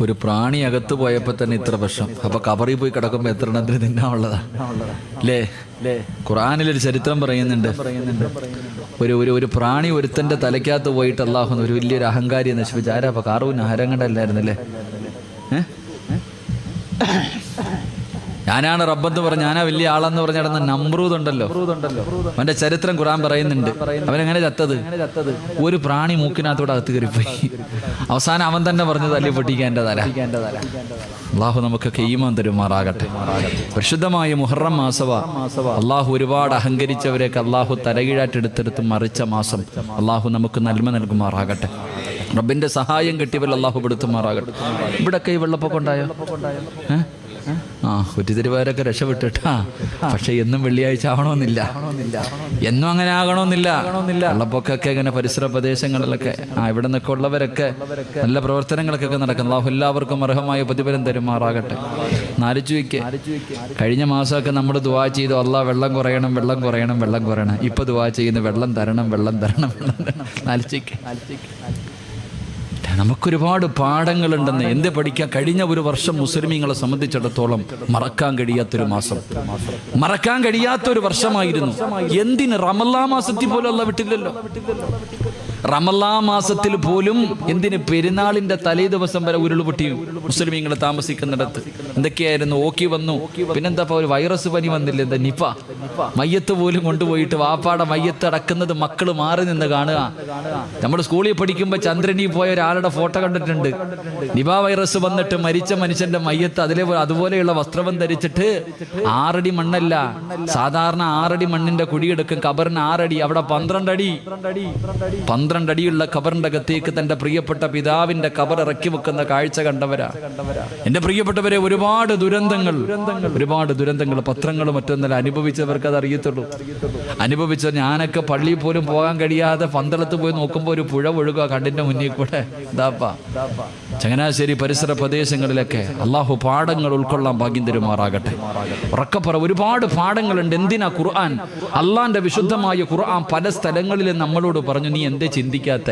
ഒരു പ്രാണി അകത്ത് പോയപ്പോൾ തന്നെ ഇത്ര പ്രശ്നം. അപ്പൊ കബറിൽ പോയി കിടക്കുമ്പോൾ എത്ര എണ്ണത്തിന് തിന്നാനുള്ളതാ അല്ലേ? ഖുർആനിലൊരു ചരിത്രം പറയുന്നുണ്ട്. ഒരു പ്രാണി ഒരുത്തന്റെ തലയ്ക്കകത്ത് പോയിട്ട് അല്ലാഹു ഒരു വലിയൊരു അഹങ്കാരിയെ നശിപ്പിച്ചു. ആരാ? അപ്പൊ കാറൂന് ആരങ്ങണ്ടല്ലായിരുന്നല്ലേ? ഞാനാണ് റബ്ബെന്ന് പറഞ്ഞ്, ഞാനാ വലിയ ആളെന്ന് പറഞ്ഞ നടന്ന നമ്രൂദ് ഉണ്ടല്ലോ, അവന്റെ ചരിത്രം ഖുർആൻ പറയുന്നുണ്ട്. അവനെങ്ങനെ ചത്തത്? ഒരു പ്രാണി മൂക്കിനകത്തൂടെ അകത്ത് കയറിപ്പോയി. അവസാനം അവൻ തന്നെ പറഞ്ഞു തല്ലി പൊട്ടിക്കാൻ എൻ്റെ തല. അള്ളാഹു നമുക്കൊക്കെ ഈമാൻ തരുമാറാകട്ടെ. പരിശുദ്ധമായ മുഹറം മാസവ. അള്ളാഹു ഒരുപാട് അഹങ്കരിച്ചവരെയൊക്കെ അള്ളാഹു തലകീഴാറ്റെടുത്തെടുത്ത് മറിച്ച മാസം. അള്ളാഹു നമുക്ക് നന്മ നൽകുമാറാകട്ടെ. റബ്ബിന്റെ സഹായം കിട്ടിയവർ അള്ളാഹു പെടുത്തുമാറാകട്ടെ. ഇവിടൊക്കെ ഈ വെള്ളപ്പൊക്കം ഉണ്ടായോ? കുറ്റിത്തിരുവാരൊക്കെ രക്ഷപ്പെട്ടിട്ടാ. പക്ഷെ എന്നും വെള്ളിയാഴ്ച ആവണമെന്നില്ല, എന്നും അങ്ങനെ ആകണമെന്നില്ല. വെള്ളപ്പൊക്കൊക്കെ ഇങ്ങനെ പരിസര പ്രദേശങ്ങളിലൊക്കെ ഇവിടെ നിന്നൊക്കെ ഉള്ളവരൊക്കെ നല്ല പ്രവർത്തനങ്ങളൊക്കെ നടക്കുന്നു. അല്ലാഹു എല്ലാവർക്കും അർഹമായ പ്രതിഫലം തരുമാറാകട്ടെ. നാലിച്ചുവയ്ക്ക് കഴിഞ്ഞ മാസമൊക്കെ നമ്മൾ ദുആ ചെയ്തു, അല്ലാഹ് വെള്ളം കുറയണം. ഇപ്പൊ ദുആ ചെയ്യുന്നു, വെള്ളം തരണം. നാലിച്ചുവയ്ക്ക്. നമുക്കൊരുപാട് പാഠങ്ങളുണ്ടെന്ന്. എന്ത് പഠിക്കാൻ? കഴിഞ്ഞ ഒരു വർഷം മുസ്ലിമീങ്ങളെ സംബന്ധിച്ചിടത്തോളം മറക്കാൻ കഴിയാത്തൊരു മാസം, മറക്കാൻ കഴിയാത്തൊരു വർഷമായിരുന്നു. എന്തിന്? റമളാൻ മാസത്തിൽ പോലും അല്ലാഹ് വിട്ടില്ലല്ലോ. റമളാൻ മാസത്തിൽ പോലും എന്തിന്? പെരുന്നാളിന്റെ തലേ ദിവസം വരെ ഉരുളുപൊട്ടി മുസ്ലിമീങ്ങൾ താമസിക്കുന്നിടത്ത്. എന്തൊക്കെയായിരുന്നു? ഓക്കി വന്നു. പിന്നെന്താ ഒരു വൈറസ് പനി വന്നില്ല? എന്താ? നിപ. മയ്യത്ത് പോലും കൊണ്ടുപോയിട്ട് വാപ്പാടെ മയ്യത്ത് അടക്കുന്നത് മക്കള് മാറി നിന്ന് കാണുക. നമ്മൾ സ്കൂളിൽ പഠിക്കുമ്പോൾ ചന്ദ്രനിൽ പോയ ഒരാളുടെ ഫോട്ടോ കണ്ടിട്ടുണ്ട്. നിപ വൈറസ് വന്നിട്ട് മരിച്ച മനുഷ്യന്റെ മയ്യത്ത് അതുപോലെയുള്ള വസ്ത്രം ധരിച്ചിട്ട് 6 അടി മണ്ണല്ല, സാധാരണ 6 അടി മണ്ണിന്റെ കുഴിയെടുക്കും. കബറിന് 6 അടി, അവിടെ 12 അടിയുള്ള കബറിന്റെ അകത്തേക്ക് തന്റെ പ്രിയപ്പെട്ട പിതാവിന്റെ കബർ ഇറക്കി വെക്കുന്ന കാഴ്ച കണ്ടവരാ. എന്റെ പ്രിയപ്പെട്ടവരെ, ഒരുപാട് ദുരന്തങ്ങൾ പത്രങ്ങളും മറ്റൊന്നല്ല അനുഭവിച്ചവർക്ക് അത് അറിയത്തുള്ളൂ. അനുഭവിച്ച ഞാനൊക്കെ പള്ളിയിൽ പോലും പോകാൻ കഴിയാതെ പന്തളത്ത് പോയി നോക്കുമ്പോൾ ഒരു പുഴ ഒഴുകുക കണ്ണിന്റെ മുന്നിൽ കൂടെ. ചങ്ങനാശ്ശേരി പരിസര പ്രദേശങ്ങളിലൊക്കെ അള്ളാഹു പാഠങ്ങൾ ഉൾക്കൊള്ളാൻ ഭാഗ്യം തരുമാറാകട്ടെ. ഉറക്കപ്പറ, ഒരുപാട് പാഠങ്ങളുണ്ട്. എന്തിനാ ഖുർആൻ? അള്ളാന്റെ വിശുദ്ധമായ ഖുർആൻ പല സ്ഥലങ്ങളിലും നമ്മളോട് പറഞ്ഞു, നീ എന്തേ ചിന്തിക്കാത്ത?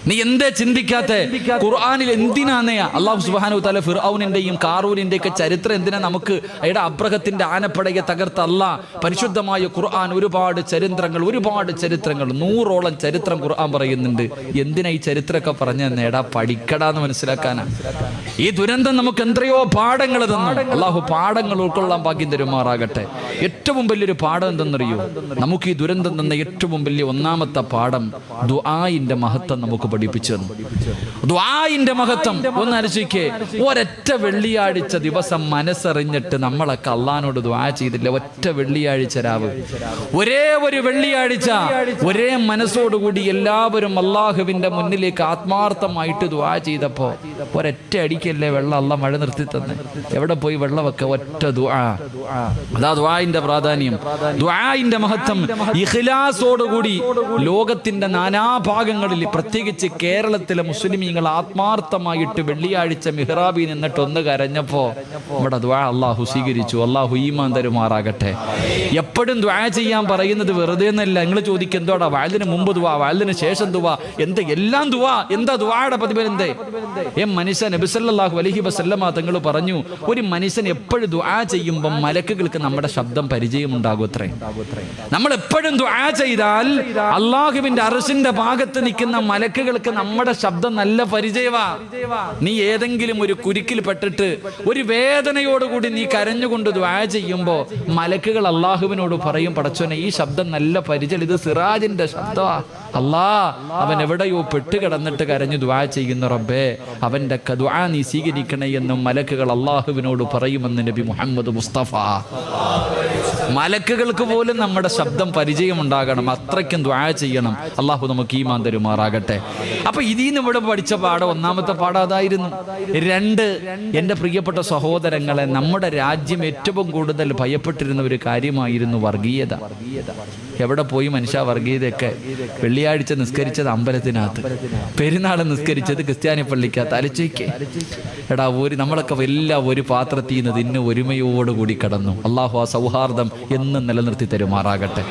നീ എന്തേ ചിന്തിക്കാത്ത? ഖുർആനിൽ എന്തിനാണ് അല്ലാഹു സുബ്ഹാനഹു വ തആല ഫിർഔനിന്റെയും കാറൂനിന്റെ ഒക്കെ ചരിത്രം എന്തിനാ നമുക്ക് അയാളുടെ അബ്രഹത്തിന്റെ ആനപ്പടയെ തകർത്ത അല്ലാഹ് പരിശുദ്ധമായ ഖുർആൻ ഒരുപാട് ചരിത്രങ്ങൾ 100ഓളം ചരിത്രം ഖുർആൻ പറയുന്നുണ്ട്. എന്തിനാ ഈ ചരിത്രമൊക്കെ പറഞ്ഞു നേടാ? പഠിക്കടാന്ന് മനസ്സിലാക്കാനാ. ഈ ദുരന്തം നമുക്ക് എത്രയോ പാഠങ്ങൾ തന്നു. അല്ലാഹു പാഠങ്ങൾ ഉൾക്കൊള്ളാൻ ഭാഗ്യം തരുമാറാകട്ടെ. ഏറ്റവും വലിയൊരു പാഠം എന്തെന്നറിയോ? നമുക്ക് ഈ ദുരന്തം തന്ന ഏറ്റവും വലിയ ഒന്നാമത്തെ പാഠം ദുആഇന്റെ മഹത്വം നമുക്ക് പഠിപ്പിച്ചു തന്നു. ദുആഇന്റെ മഹത്വം ഒന്ന് ആലോചിക്കേ. ഒരൊറ്റ വെള്ളിയാഴ്ച ദിവസം മനസ്സറിഞ്ഞിട്ട് നമ്മളൊക്കെ അള്ളാഹിനോട് ദുആ ചെയ്തില്ല. ഒറ്റ വെള്ളിയാഴ്ച രാവ്, ഒരേ ഒരു വെള്ളിയാഴ്ച ഒരേ മനസ്സോടുകൂടി എല്ലാവരും അള്ളാഹുവിന്റെ മുന്നിലേക്ക് ആത്മാർത്ഥമായിട്ട് ദുആ ചെയ്തപ്പോ ഒരൊറ്റ അടിക്കല്ലേ വെള്ളം അള്ളാഹ് മഴ നിർത്തി തന്നെ. എവിടെ പോയി വെള്ളം വെക്ക? ഒറ്റ ദുആ. അതാ ദുആഇന്റെ പ്രാധാന്യം, ദുആഇന്റെ മഹത്വം. ഇഖ്ലാസോടുകൂടി ലോകത്തിന്റെ നാനാഭാഗങ്ങളിൽ, പ്രത്യേകിച്ച് കേരളത്തിലെ മുസ്ലിമീങ്ങൾ ആത്മാർത്ഥമായിട്ട് വെള്ളിയാഴ്ച മിഹ്റാബിൽ നിന്നിട്ട് ഒന്ന് കരഞ്ഞപ്പോ നമ്മുടെ ദുആ അള്ളാഹു സ്വീകരിച്ചു. അള്ളാഹു ഈമാൻ തരുമാറാകട്ടെ. എപ്പോഴും ദുആ ചെയ്യാൻ പറയുന്നത് വെറുതെ എന്നല്ല. നിങ്ങൾ ചോദിക്കും എന്തോടാ വാഴലിന് മുമ്പ് ദുആ, വാഴലിന് ശേഷം ദുആ, എന്ത് എല്ലാം ദുആ? എന്താ ദുആയുടെ പ്രതിഫലം? എന്തേ മനുഷ്യൻ നബി സല്ലല്ലാഹു അലൈഹി വസല്ലമ തങ്ങൾ പറഞ്ഞു, ഒരു മനുഷ്യൻ എപ്പോഴും ദുആ ചെയ്യുമ്പോൾ മലക്കുകൾക്ക് നമ്മുടെ ശബ്ദം പരിചയമുണ്ടാകും അത്രേ. നമ്മൾ എപ്പോഴും ദുആ ചെയ്താൽ അള്ളാഹുവിന്റെ അർശിന്റെ ഭാഗത്ത് നിൽക്കുന്ന മലക്കുകൾക്ക് നമ്മുടെ ശബ്ദം നല്ല പരിചയമാ. നീ ഏതെങ്കിലും ഒരു കുരുക്കിൽ പെട്ടിട്ട് ഒരു വേദനയോടുകൂടി നീ കരഞ്ഞുകൊണ്ട് ദുആ ചെയ്യുമ്പോ മലക്കുകൾ അള്ളാഹുവിനോട് പറയും, പടച്ചോനെ ഈ ശബ്ദം നല്ല പരിചയം, ഇത് സിറാജിന്റെ ശബ്ദമാ. അല്ലാ, അവൻ എവിടെയോ പെട്ടുകിടന്നിട്ട് കരഞ്ഞു ദുആ ചെയ്യുന്ന റബ്ബേ, അവന്റെ ദുആ നീ സ്വീകരിക്കണേ എന്നും മലക്കുകൾ അള്ളാഹുവിനോട് പറയുമെന്ന് നബി മുഹമ്മദ് മുസ്തഫ. മലക്കുകൾക്ക് പോലും നമ്മുടെ ശബ്ദം പരിചയമുണ്ടാകണം, അത്രയ്ക്കും ദുആ ചെയ്യണം. അള്ളാഹു നമുക്ക് ഈമാൻ തരുമാറാകട്ടെ. അപ്പൊ ഇതിന്ന് ഇവിടെ പഠിച്ച പാഠം, ഒന്നാമത്തെ പാഠം അതായിരുന്നു. 2, എൻ്റെ പ്രിയപ്പെട്ട സഹോദരങ്ങളെ, നമ്മുടെ രാജ്യം ഏറ്റവും കൂടുതൽ ഭയപ്പെട്ടിരുന്ന ഒരു കാര്യമായിരുന്നു വർഗീയത. എവിടെ പോയി മനുഷ്യ വർഗീയതയൊക്കെ? വെള്ളിയാഴ്ച നിസ്കരിച്ചത് അമ്പലത്തിനകത്ത്, പെരുന്നാൾ നിസ്കരിച്ചത് ക്രിസ്ത്യാനി പള്ളിക്കകത്ത്. അലച്ചോയ്ക്കേ എടാ, നമ്മളൊക്കെ ഒരു പാത്രത്തിൽ നിന്ന് തിന്ന് ഒരുമയോടുകൂടി കടന്നു. അള്ളാഹു ആ സൗഹാർദ്ദം എന്നും നിലനിർത്തി തരുമാറാകട്ടെ.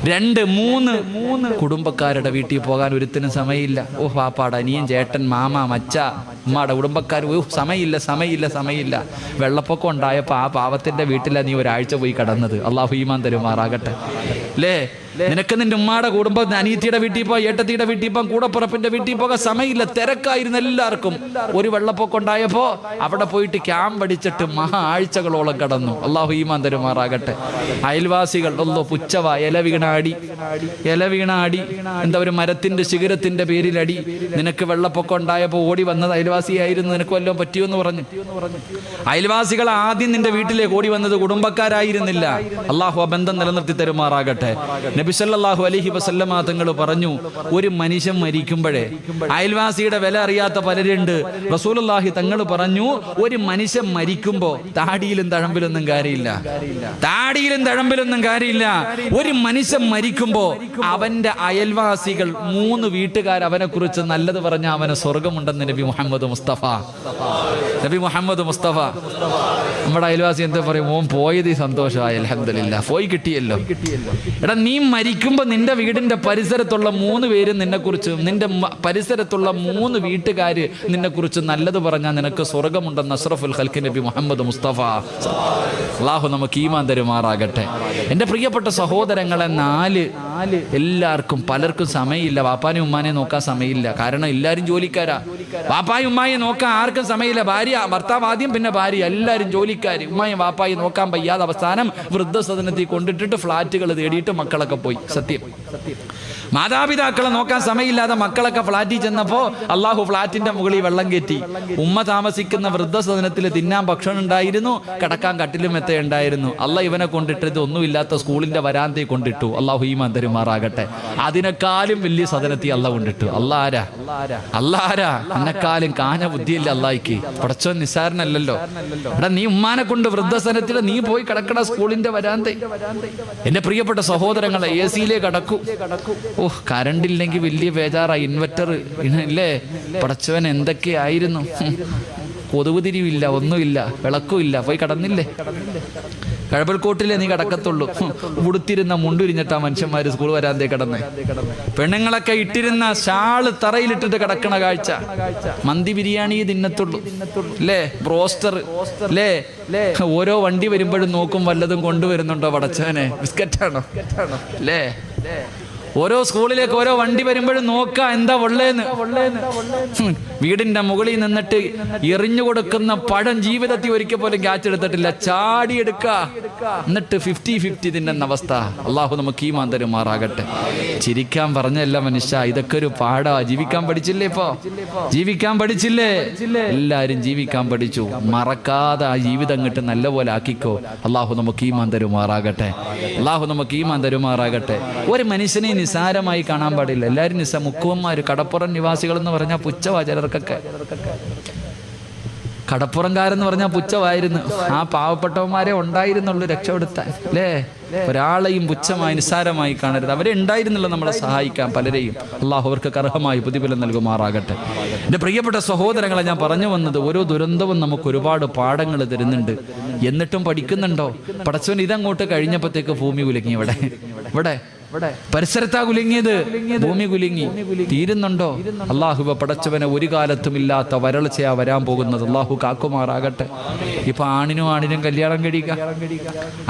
2, 3 കുടുംബക്കാരുടെ വീട്ടിൽ പോകാൻ ഒരുത്തിനും സമയമില്ല. പാപ്പാട് അനിയൻ, ചേട്ടൻ, മാമ, മച്ച, ഉമ്മാടെ കുടുംബക്കാർ, സമയമില്ല. വെള്ളപ്പൊക്കം ഉണ്ടായപ്പോൾ ആ പാവത്തിന്റെ വീട്ടിലാണ് നീ ഒരാഴ്ച പോയി കടന്നത്. അള്ളാഹു ഈമാൻ തരുമാറാകട്ടെ. അല്ലേ, നിനക്ക് നിന്റെ ഉമ്മാടെ കുടുംബം, അനിയത്തിയുടെ വീട്ടിൽ പോകാം, ഏട്ടത്തിയുടെ വീട്ടിൽ പോകാം, കൂടപ്പുറപ്പിന്റെ വീട്ടിൽ പോകാൻ സമയമില്ല. തിരക്കായിരുന്നു എല്ലാവർക്കും. ഒരു വെള്ളപ്പൊക്കം ഉണ്ടായപ്പോ അവിടെ പോയിട്ട് ക്യാമ്പ് അടിച്ചിട്ട് ആഴ്ചകളോളം കടന്നു. അള്ളാഹു ഈമാൻ തരുമാറാകട്ടെ. അയൽവാസികൾ പുച്ചവ, ഇല വീണാടി, എന്താ ഒരു മരത്തിന്റെ ശിഖരത്തിന്റെ പേരിലടി. നിനക്ക് വെള്ളപ്പൊക്കം ഉണ്ടായപ്പോ ഓടി വന്നത് അയൽവാസിയായിരുന്നു, നിനക്ക് വല്ലതും പറ്റിയോന്ന് പറഞ്ഞു. അയൽവാസികൾ ആദ്യം നിന്റെ വീട്ടിലേക്ക് ഓടി വന്നത് കുടുംബക്കാരായിരുന്നില്ല. അള്ളാഹു ആ ബന്ധം നിലനിർത്തി തരുമാറാകട്ടെ. നബി സല്ലല്ലാഹു അലൈഹി വസല്ലമ തങ്ങൾ പറഞ്ഞു, ഒരു മനുഷ്യൻ മരിക്കുമ്പോഴേ അയൽവാസിയുടെ വില അറിയാത്ത പലരുണ്ട്. റസൂലുള്ളാഹി തങ്ങൾ പറഞ്ഞു, ഒരു മനുഷ്യൻ മരിക്കുമ്പോ താടിയിലും തഴമ്പിലൊന്നും കാര്യമില്ല. ഒരു മനുഷ്യൻ മരിക്കുമ്പോ അവന്റെ അയൽവാസികൾ 3 വീട്ടുകാർ അവനെ കുറിച്ച് നല്ലത് പറഞ്ഞ അവന് സ്വർഗമുണ്ടെന്ന് നബി മുഹമ്മദ് മുസ്തഫ. നമ്മുടെ അയൽവാസി എന്താ പറയും? ഓൻ പോയത് സന്തോഷമായി, അൽഹംദുലില്ലാ, പോയി കിട്ടിയല്ലോ. എടാ, നീ മരിക്കുമ്പോ നിന്റെ വീടിന്റെ പരിസരത്തുള്ള 3 പേര് നിന്നെക്കുറിച്ച്, നിന്റെ പരിസരത്തുള്ള 3 വീട്ടുകാര് നിന്നെക്കുറിച്ച് നല്ലത് പറഞ്ഞാൽ നിനക്ക് സ്വർഗമുണ്ടെന്ന് അഷ്റഫുൽ ഖൽഖ് നബി മുഹമ്മദ് മുസ്തഫ. അല്ലാഹു നമുക്ക് ഈമാൻ തരുമാറാകട്ടെ. എൻ്റെ പ്രിയപ്പെട്ട സഹോദരങ്ങളെ, 4 എല്ലാവർക്കും പലർക്കും സമയമില്ല. വാപ്പാനും ഉമ്മാനെ നോക്കാൻ സമയമില്ല. കാരണം എല്ലാവരും ജോലിക്കാരാ. വാപ്പായും ഉമ്മായെ നോക്കാൻ ആർക്കും സമയമില്ല. ഭർത്താവ് ആദ്യം, പിന്നെ ഭാര്യ, എല്ലാവരും ജോലിക്കാർ. ഉമ്മായും വാപ്പായി നോക്കാൻ വയ്യാതെ അവസാനം വൃദ്ധസദനത്തിൽ കൊണ്ടിട്ടിട്ട് ഫ്ലാറ്റുകൾ തേടിയിട്ട് മക്കളൊക്കെ പോയി. സത്യം, മാതാപിതാക്കളെ നോക്കാൻ സമയമില്ലാതെ മക്കളൊക്കെ ഫ്ലാറ്റിൽ ചെന്നപ്പോൾ അള്ളാഹു ഫ്ലാറ്റിന്റെ മുകളിൽ വെള്ളം കയറ്റി. ഉമ്മ താമസിക്കുന്ന വൃദ്ധസദനത്തിൽ തിന്നാൻ ഭക്ഷണം ഉണ്ടായിരുന്നു, കിടക്കാൻ കട്ടിലും മെത്ത ഉണ്ടായിരുന്നു. അള്ളാഹ് ഇവനെ കൊണ്ടിട്ടത് ഒന്നുമില്ലാത്ത സ്കൂളിന്റെ വരാന്തയിൽ കൊണ്ടിട്ടു. അള്ളാഹു ഈമാൻ തരുമാറാകട്ടെ. അതിനേക്കാളും വലിയ സദനത്തിൽ അള്ളാഹ് കൊണ്ടിട്ടു. അള്ളാരാ എന്നെക്കാളും കാഞ്ഞ ബുദ്ധിയില്ല അള്ളാഹിക്ക്. പടച്ചോൻ നിസ്സാരനല്ലല്ലോ. എടാ, നീ ഉമ്മാനെ കൊണ്ട് വൃദ്ധസദനത്തിൽ നീ പോയി കിടക്കണ സ്കൂളിന്റെ വരാന്ത. എന്റെ പ്രിയപ്പെട്ട സഹോദരങ്ങളെ, AC-യിലേ കിടക്കൂ. കറണ്ട് ഇല്ലെങ്കിൽ വലിയ ബേജാറായി. ഇൻവെർട്ടർ ഇല്ലേ, പടച്ചവൻ എന്തൊക്കെയായിരുന്നു. കൊതുക് തിരിവില്ല, ഒന്നുമില്ല, വിളക്കുമില്ല, പോയി കടന്നില്ലേ. കഴമ്പൽക്കോട്ടിലെ നീ കിടക്കത്തുള്ളൂ. ഉടുത്തിരുന്ന മുണ്ടുരിഞ്ഞിട്ടാ മനുഷ്യന്മാര് സ്കൂൾ വരാന്തേ കിടന്നേ. പെണ്ണുങ്ങളൊക്കെ ഇട്ടിരുന്ന ഷാള് തറയിലിട്ടിട്ട് കിടക്കണ കാഴ്ച. മന്തി ബിരിയാണി തിന്നത്തുള്ളൂ അല്ലേ, ബ്രോസ്റ്റർ അല്ലേ. ഓരോ വണ്ടി വരുമ്പോഴും നോക്കും വല്ലതും കൊണ്ടുവരുന്നുണ്ടോ പടച്ചവനെ, ബിസ്ക്കറ്റാണോ അല്ലേ. ഓരോ സ്കൂളിലേക്ക് ഓരോ വണ്ടി വരുമ്പോഴും നോക്ക എന്താ ഉള്ളേന്ന്. വീടിന്റെ മുകളിൽ നിന്നിട്ട് എറിഞ്ഞു കൊടുക്കുന്ന പഴം ജീവിതത്തിൽ ഒരിക്കൽ പോലും ക്യാച്ച് എടുത്തിട്ടില്ല, ചാടിയെടുക്ക എന്നിട്ട് 50-50 തിന്നുന്ന അവസ്ഥ. അള്ളാഹു നമുക്ക് ഈമാൻ തരുമാറാകട്ടെ. ചിരിക്കാൻ പറഞ്ഞല്ല മനുഷ്യ, ഇതൊക്കെ ഒരു പാടാ. ജീവിക്കാൻ പഠിച്ചില്ലേ, ഇപ്പോ ജീവിക്കാൻ പഠിച്ചില്ലേ? എല്ലാരും ജീവിക്കാൻ പഠിച്ചു. മറക്കാതെ ആ ജീവിതം അങ്ങോട്ട് നല്ലപോലെ ആക്കിക്കോ. അള്ളാഹു നമുക്ക് ഈമാൻ തരുമാറാകട്ടെ. അള്ളാഹു നമുക്ക് ഈമാൻ തരുമാറാകട്ടെ. ഒരു മനുഷ്യനെ നിസാരമായി കാണാൻ പാടില്ല. എല്ലാവരും മുക്കുവന്മാര്, കടപ്പുറം നിവാസികൾ എന്ന് പറഞ്ഞാൽ പുച്ഛവാ ചിലർക്കൊക്കെ. കടപ്പുറംകാരെന്ന് പറഞ്ഞാൽ പുച്ഛമായിരുന്നു. ആ പാവപ്പെട്ടവന്മാരെ ഉണ്ടായിരുന്നുള്ളൂ രക്ഷപ്പെടുത്താൻ അല്ലേ. ഒരാളെയും പുച്ഛമായി നിസ്സാരമായി കാണരുത്. അവരെ ഉണ്ടായിരുന്നല്ലോ നമ്മളെ സഹായിക്കാൻ പലരെയും. അള്ളാഹു അവർക്ക് അർഹമായി പ്രതിഫലം നൽകുമാറാകട്ടെ. എൻ്റെ പ്രിയപ്പെട്ട സഹോദരങ്ങളെ, ഞാൻ പറഞ്ഞു വന്നത് ഓരോ ദുരന്തവും നമുക്ക് ഒരുപാട് പാഠങ്ങൾ തരുന്നുണ്ട്. എന്നിട്ടും പഠിക്കുന്നുണ്ടോ? പടച്ചവൻ ഇതങ്ങോട്ട് കഴിഞ്ഞപ്പോഴത്തേക്ക് ഭൂമി കുലുങ്ങി. ഇവിടെ പരിസരത്താ കുലുങ്ങിയത്, ഭൂമി കുലുങ്ങി. തീരുന്നുണ്ടോ? അള്ളാഹു പടച്ചവനെ ഒരു കാലത്തും ഇല്ലാത്ത വരൾച്ചയാ വരാൻ പോകുന്നത്. അള്ളാഹു കാക്കുമാറാകട്ടെ. ഇപ്പൊ ആണിനും കല്യാണം കഴിക്കാം,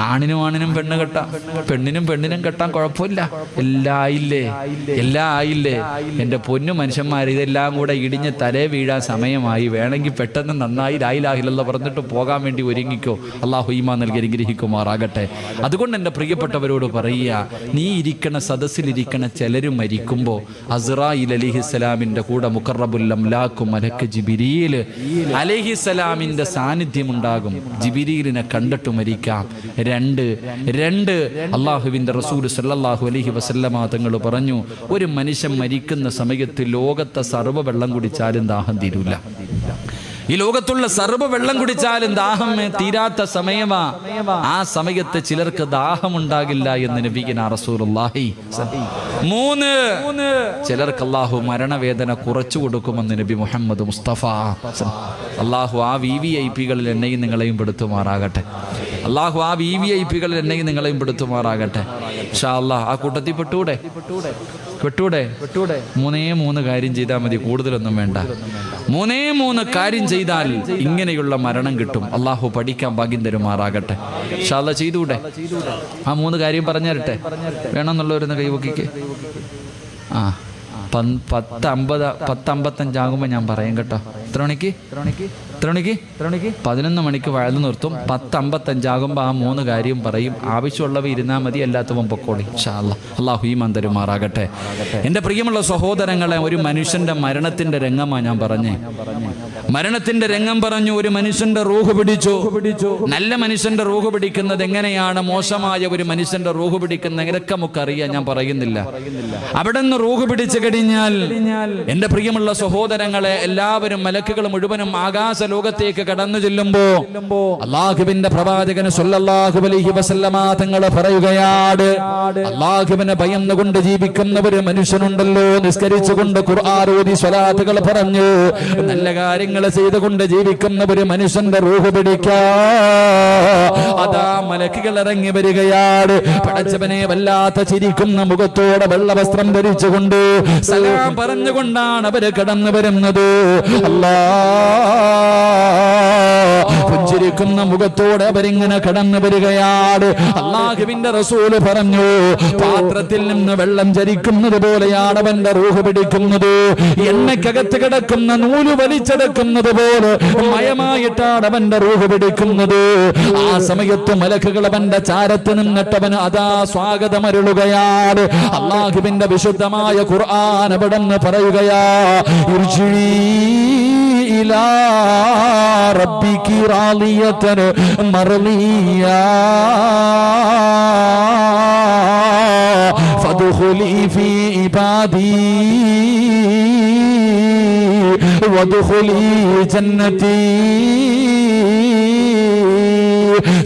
ആണിനും പെണ്ണ് കെട്ടാം, പെണ്ണിനും കെട്ടാൻ കുഴപ്പമില്ല. എല്ലാം ആയില്ലേ. എൻ്റെ പൊന്നു മനുഷ്യന്മാർ, ഇതെല്ലാം കൂടെ ഇടിഞ്ഞ് തലേ വീഴാൻ സമയമായി. വേണമെങ്കിൽ പെട്ടെന്ന് നന്നായി ലാ ഇലാഹ ഇല്ലല്ലാഹ് പറഞ്ഞിട്ട് പോകാൻ വേണ്ടി ഒരുങ്ങിക്കോ. അള്ളാഹു ഈമാൻ നൽകി അനുഗ്രഹിക്കുമാറാകട്ടെ. അതുകൊണ്ട് എൻ്റെ പ്രിയപ്പെട്ടവരോട് പറയുക, നീ ഇരിക്കണ സദസ്സിലിരിക്കണ ചിലര് മരിക്കുമ്പോൾ അസ്റായിൽ അലൈഹിസ്സലാമിന്റെ കൂടെ മുഖറബുൽ അംലാഖു മലക്ക് ജിബ്രീൽ അലൈഹിസ്സലാമിന്റെ സാന്നിധ്യം ഉണ്ടാകും. ജിബ്രീലിനെ കണ്ടിട്ട് മരിക്കാം. രണ്ട് അള്ളാഹുവിന്റെ റസൂൽ സല്ലല്ലാഹു അലൈഹി വസല്ലമ തങ്ങൾ പറഞ്ഞു, ഒരു മനുഷ്യൻ മരിക്കുന്ന സമയത്ത് ലോകത്തെ സർവ്വ വെള്ളം കുടിച്ചാലും ദാഹം തീരൂല. ഈ ലോകത്തുള്ള സർവ്വ വെള്ളം കുടിച്ചാലും ദാഹം തീരാത്ത സമയമാ. ആ സമയത്ത് ചിലർക്ക് ദാഹമുണ്ടാകില്ല എന്ന് നബിയുനാ റസൂലുള്ളാഹി. 3 ചിലർക്ക് അല്ലാഹു മരണവേദന കുറച്ചു കൊടുക്കുമെന്ന് നബി മുഹമ്മദ് മുസ്തഫ. അല്ലാഹു ആ VVIPകളിൽ എന്നെയും നിങ്ങളെയും പെടുത്തുമാറാകട്ടെ. അല്ലാഹു ആ VVIPകളിൽ എന്നെയും നിങ്ങളെയും പെടുത്തുമാറാകട്ടെ. ഇൻഷാ അല്ലാഹ് ആ കൂട്ടത്തിൽ പെട്ടൂടെ? 3 കാര്യം ചെയ്താൽ മതി, കൂടുതലൊന്നും വേണ്ട. 3 കാര്യം ചെയ്താൽ ഇങ്ങനെയുള്ള മരണം കിട്ടും. അള്ളാഹു പഠിക്കാൻ ഭാഗ്യം തരുമാറാകട്ടെ. ഇൻഷാ അല്ലാഹ് ചെയ്തൂടെ? ആ 3 കാര്യം പറഞ്ഞു തരട്ടെ. വേണമെന്നുള്ളവരൊന്ന് കൈവക്കിക്ക്. 10:55 ആകുമ്പോൾ ഞാൻ പറയാം കേട്ടോ. എത്ര മണിക്ക്? 11 മണിക്ക് വഴന്നു നിർത്തും. 10:55 ആകുമ്പോൾ ആ 3 കാര്യം പറയും. ആവശ്യമുള്ളവ ഇരുന്നാൽ മതി, അല്ലാത്തവൻ പൊക്കോളി. ഇൻഷാ അല്ലാഹ്. അല്ലാഹു ഈമാൻ തരുമാറാകട്ടെ. എൻ്റെ പ്രിയമുള്ള സഹോദരങ്ങളെ, ഒരു മനുഷ്യന്റെ മരണത്തിന്റെ രംഗമാണ് ഞാൻ പറഞ്ഞേ. മരണത്തിന്റെ രംഗം പറഞ്ഞു. ഒരു മനുഷ്യന്റെ റൂഹ് പിടിച്ചു. നല്ല മനുഷ്യന്റെ റൂഹ് പിടിക്കുന്നത് എങ്ങനെയാണ്, മോശമായ ഒരു മനുഷ്യന്റെ റൂഹ് പിടിക്കുന്ന ഇതൊക്കെ നമുക്കറിയാം, ഞാൻ പറയുന്നില്ല. അവിടെ നിന്ന് റൂഹ് പിടിച്ചു കഴിഞ്ഞാൽ എൻ്റെ പ്രിയമുള്ള സഹോദരങ്ങളെ, എല്ലാവരും മലക്കുകൾ മുഴുവനും ആകാശ ലോകത്തേക്ക് കടന്നു ചെല്ലുമ്പോ അല്ലാഹുവിന്റെ പ്രവാചകൻ സ്വല്ലല്ലാഹു അലൈഹി വസല്ലമ തങ്ങൾ പറയുകയാണ്, അല്ലാഹുവിനെ ഭയന്നുകൊണ്ട് ജീവിക്കുന്ന ഒരു മനുഷ്യനുണ്ടല്ലോ, നിസ്കരിച്ചുകൊണ്ട് ഖുർആൻ ഓതി സ്വലാത്തുകൾ പറഞ്ഞു നല്ല കാര്യങ്ങൾ ചെയ്തുകൊണ്ട് ജീവിക്കുന്ന ഒരു മനുഷ്യന്റെ റൂഹ് പിടിക്കാ. അതാ മലക്കുകൾ ഇറങ്ങി വരികയാണ്. പടച്ചവനെ വല്ലാത്ത ചിരിക്കുന്ന മുഖത്തോടെ വെള്ളവസ്ത്രം ധരിച്ചുകൊണ്ട് സലാം പറഞ്ഞുകൊണ്ടാണ് അവര് കടന്നു വരുന്നത്. പുഞ്ചിരിക്കുന്ന മുഖത്തോടെ അവരിങ്ങനെ കടന്നു വരികയാണ്. അല്ലാഹുവിന്റെ റസൂല് പറഞ്ഞു, പാത്രത്തിൽ നിന്ന് വെള്ളം ചരിക്കുന്നത് പോലെയാണ് അവന്റെ റൂഹ് പിടിക്കുന്നത്. എണ്ണക്കകത്ത് കിടക്കുന്ന നൂല് വലിച്ചെടുക്കുന്നത് പോലെ മയമായിട്ടാണ് അവന്റെ റൂഹ് പിടിക്കുന്നത്. ആ സമയത്ത് മലക്കുകൾ അവന്റെ ചാരത്ത് നിന്നിട്ടവന് അതാ സ്വാഗതമരുളുകയാണ്. അല്ലാഹുവിന്റെ വിശുദ്ധമായ ഖുർആൻ അവിടെ നിന്ന് പറയുകയാ, ഇലാ റബ്ബികി റാളിയതൻ മർളിയ ഫദ്ഖുലി ഫീ ഇബാദി വദ്ഖുലി ജന്നതി.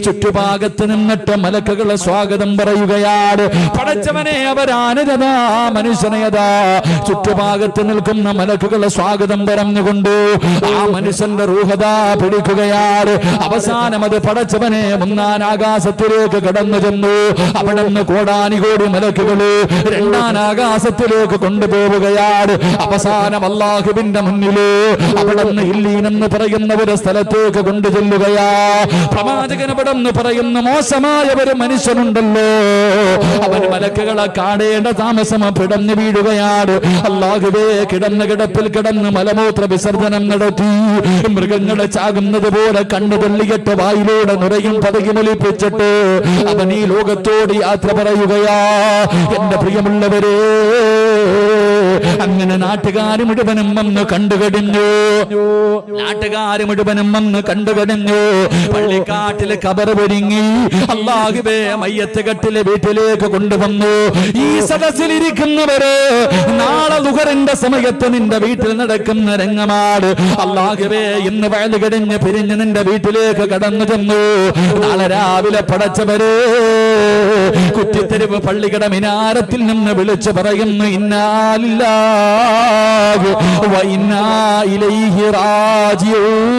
ചുറ്റുഭാഗത്ത് നിന്നിട്ട് മലക്കുകളെ സ്വാഗതം പറയുകയാണ്. പടച്ചവനെ, അവരാനരതാ മനുഷ്യനയതാ ചുറ്റുഭാഗത്ത് നിൽക്കുന്ന മലക്കുകളെ സ്വാഗതം പറഞ്ഞുകൊണ്ട് ആ മനുഷ്യന്റെ റൂഹതാ പിടിക്കുകയാണ്. അവസാനം അത് പടച്ചവനെ ഒന്നാം ആകാശത്തിലേക്ക് കടന്നു ചെന്നു. അവിടെ നിന്ന് കോടാനികോടി മലക്കുകള് രണ്ടാം ആകാശത്തിലേക്ക് കൊണ്ടുപോവുകയാണ്. അവസാനം അല്ലാഹുവിന്റെ മുന്നില് അവിടെ നിന്ന് ഇല്ലീൻ എന്ന് പറയുന്ന ഒരു സ്ഥലത്തേക്ക് കൊണ്ടു ചെല്ലുകയാ. പ്രവാചകൻ അവിടെ നിന്ന് പറയുന്ന മോശമായ ഒരു മനുഷ്യനുണ്ടല്ലോ, അവൻ മലക്കുകളെ കാണേണ്ട താമസം പിടഞ്ഞു വീഴുകയാണ്. അല്ലാഹുവേ, കിടന്ന കിടപ്പിൽ കിടന്ന് മലമൂത്ര വിസർജനം നടത്തി മൃഗങ്ങളെ ചാകുന്നത് പോലെ കണ്ണു തള്ളിയിട്ട് വായിലൂടെ നുരയും പതകി മൊലിപ്പിച്ചിട്ട് അവൻ ഈ ലോകത്തോട് യാത്ര പറയുകയാ. എന്റെ പ്രിയമുള്ളവരെ, അങ്ങനെ നാട്ടുകാര് മുഴുവനും വന്ന് കണ്ടുകഴിഞ്ഞു. നാട്ടുകാര് മുഴുവനും വന്ന് കണ്ടുകഴിഞ്ഞു. പള്ളിക്കാട്ടിലെ കബർ ഒരുങ്ങി. അല്ലാഹുവേ, മയ്യത്ത് കെട്ടിലെ വീട്ടിലേക്ക് കൊണ്ടുവന്നു. ഈ സദസ്സിലിരിക്കുന്നവര് നാളെ ദുഹറിന്റെ സമയത്ത് നിന്റെ വീട്ടിൽ നടക്കുന്ന രംഗമാണ്. അല്ലാഹുവേ, ഇന്ന് വയല് കഴിഞ്ഞ് പിരിഞ്ഞ് നിന്റെ വീട്ടിലേക്ക് കടന്നു ചെന്നു. നാളെ രാവിലെ പടച്ചവര് കുറ്റിത്തെരുവ് പള്ളിക്കട മിനാരത്തിൽ നിന്ന് വിളിച്ചു പറയുന്നു, ഇന്നാലില്ലാഹി വ ഇന്നാ ഇലൈഹി റാജിഊൻ.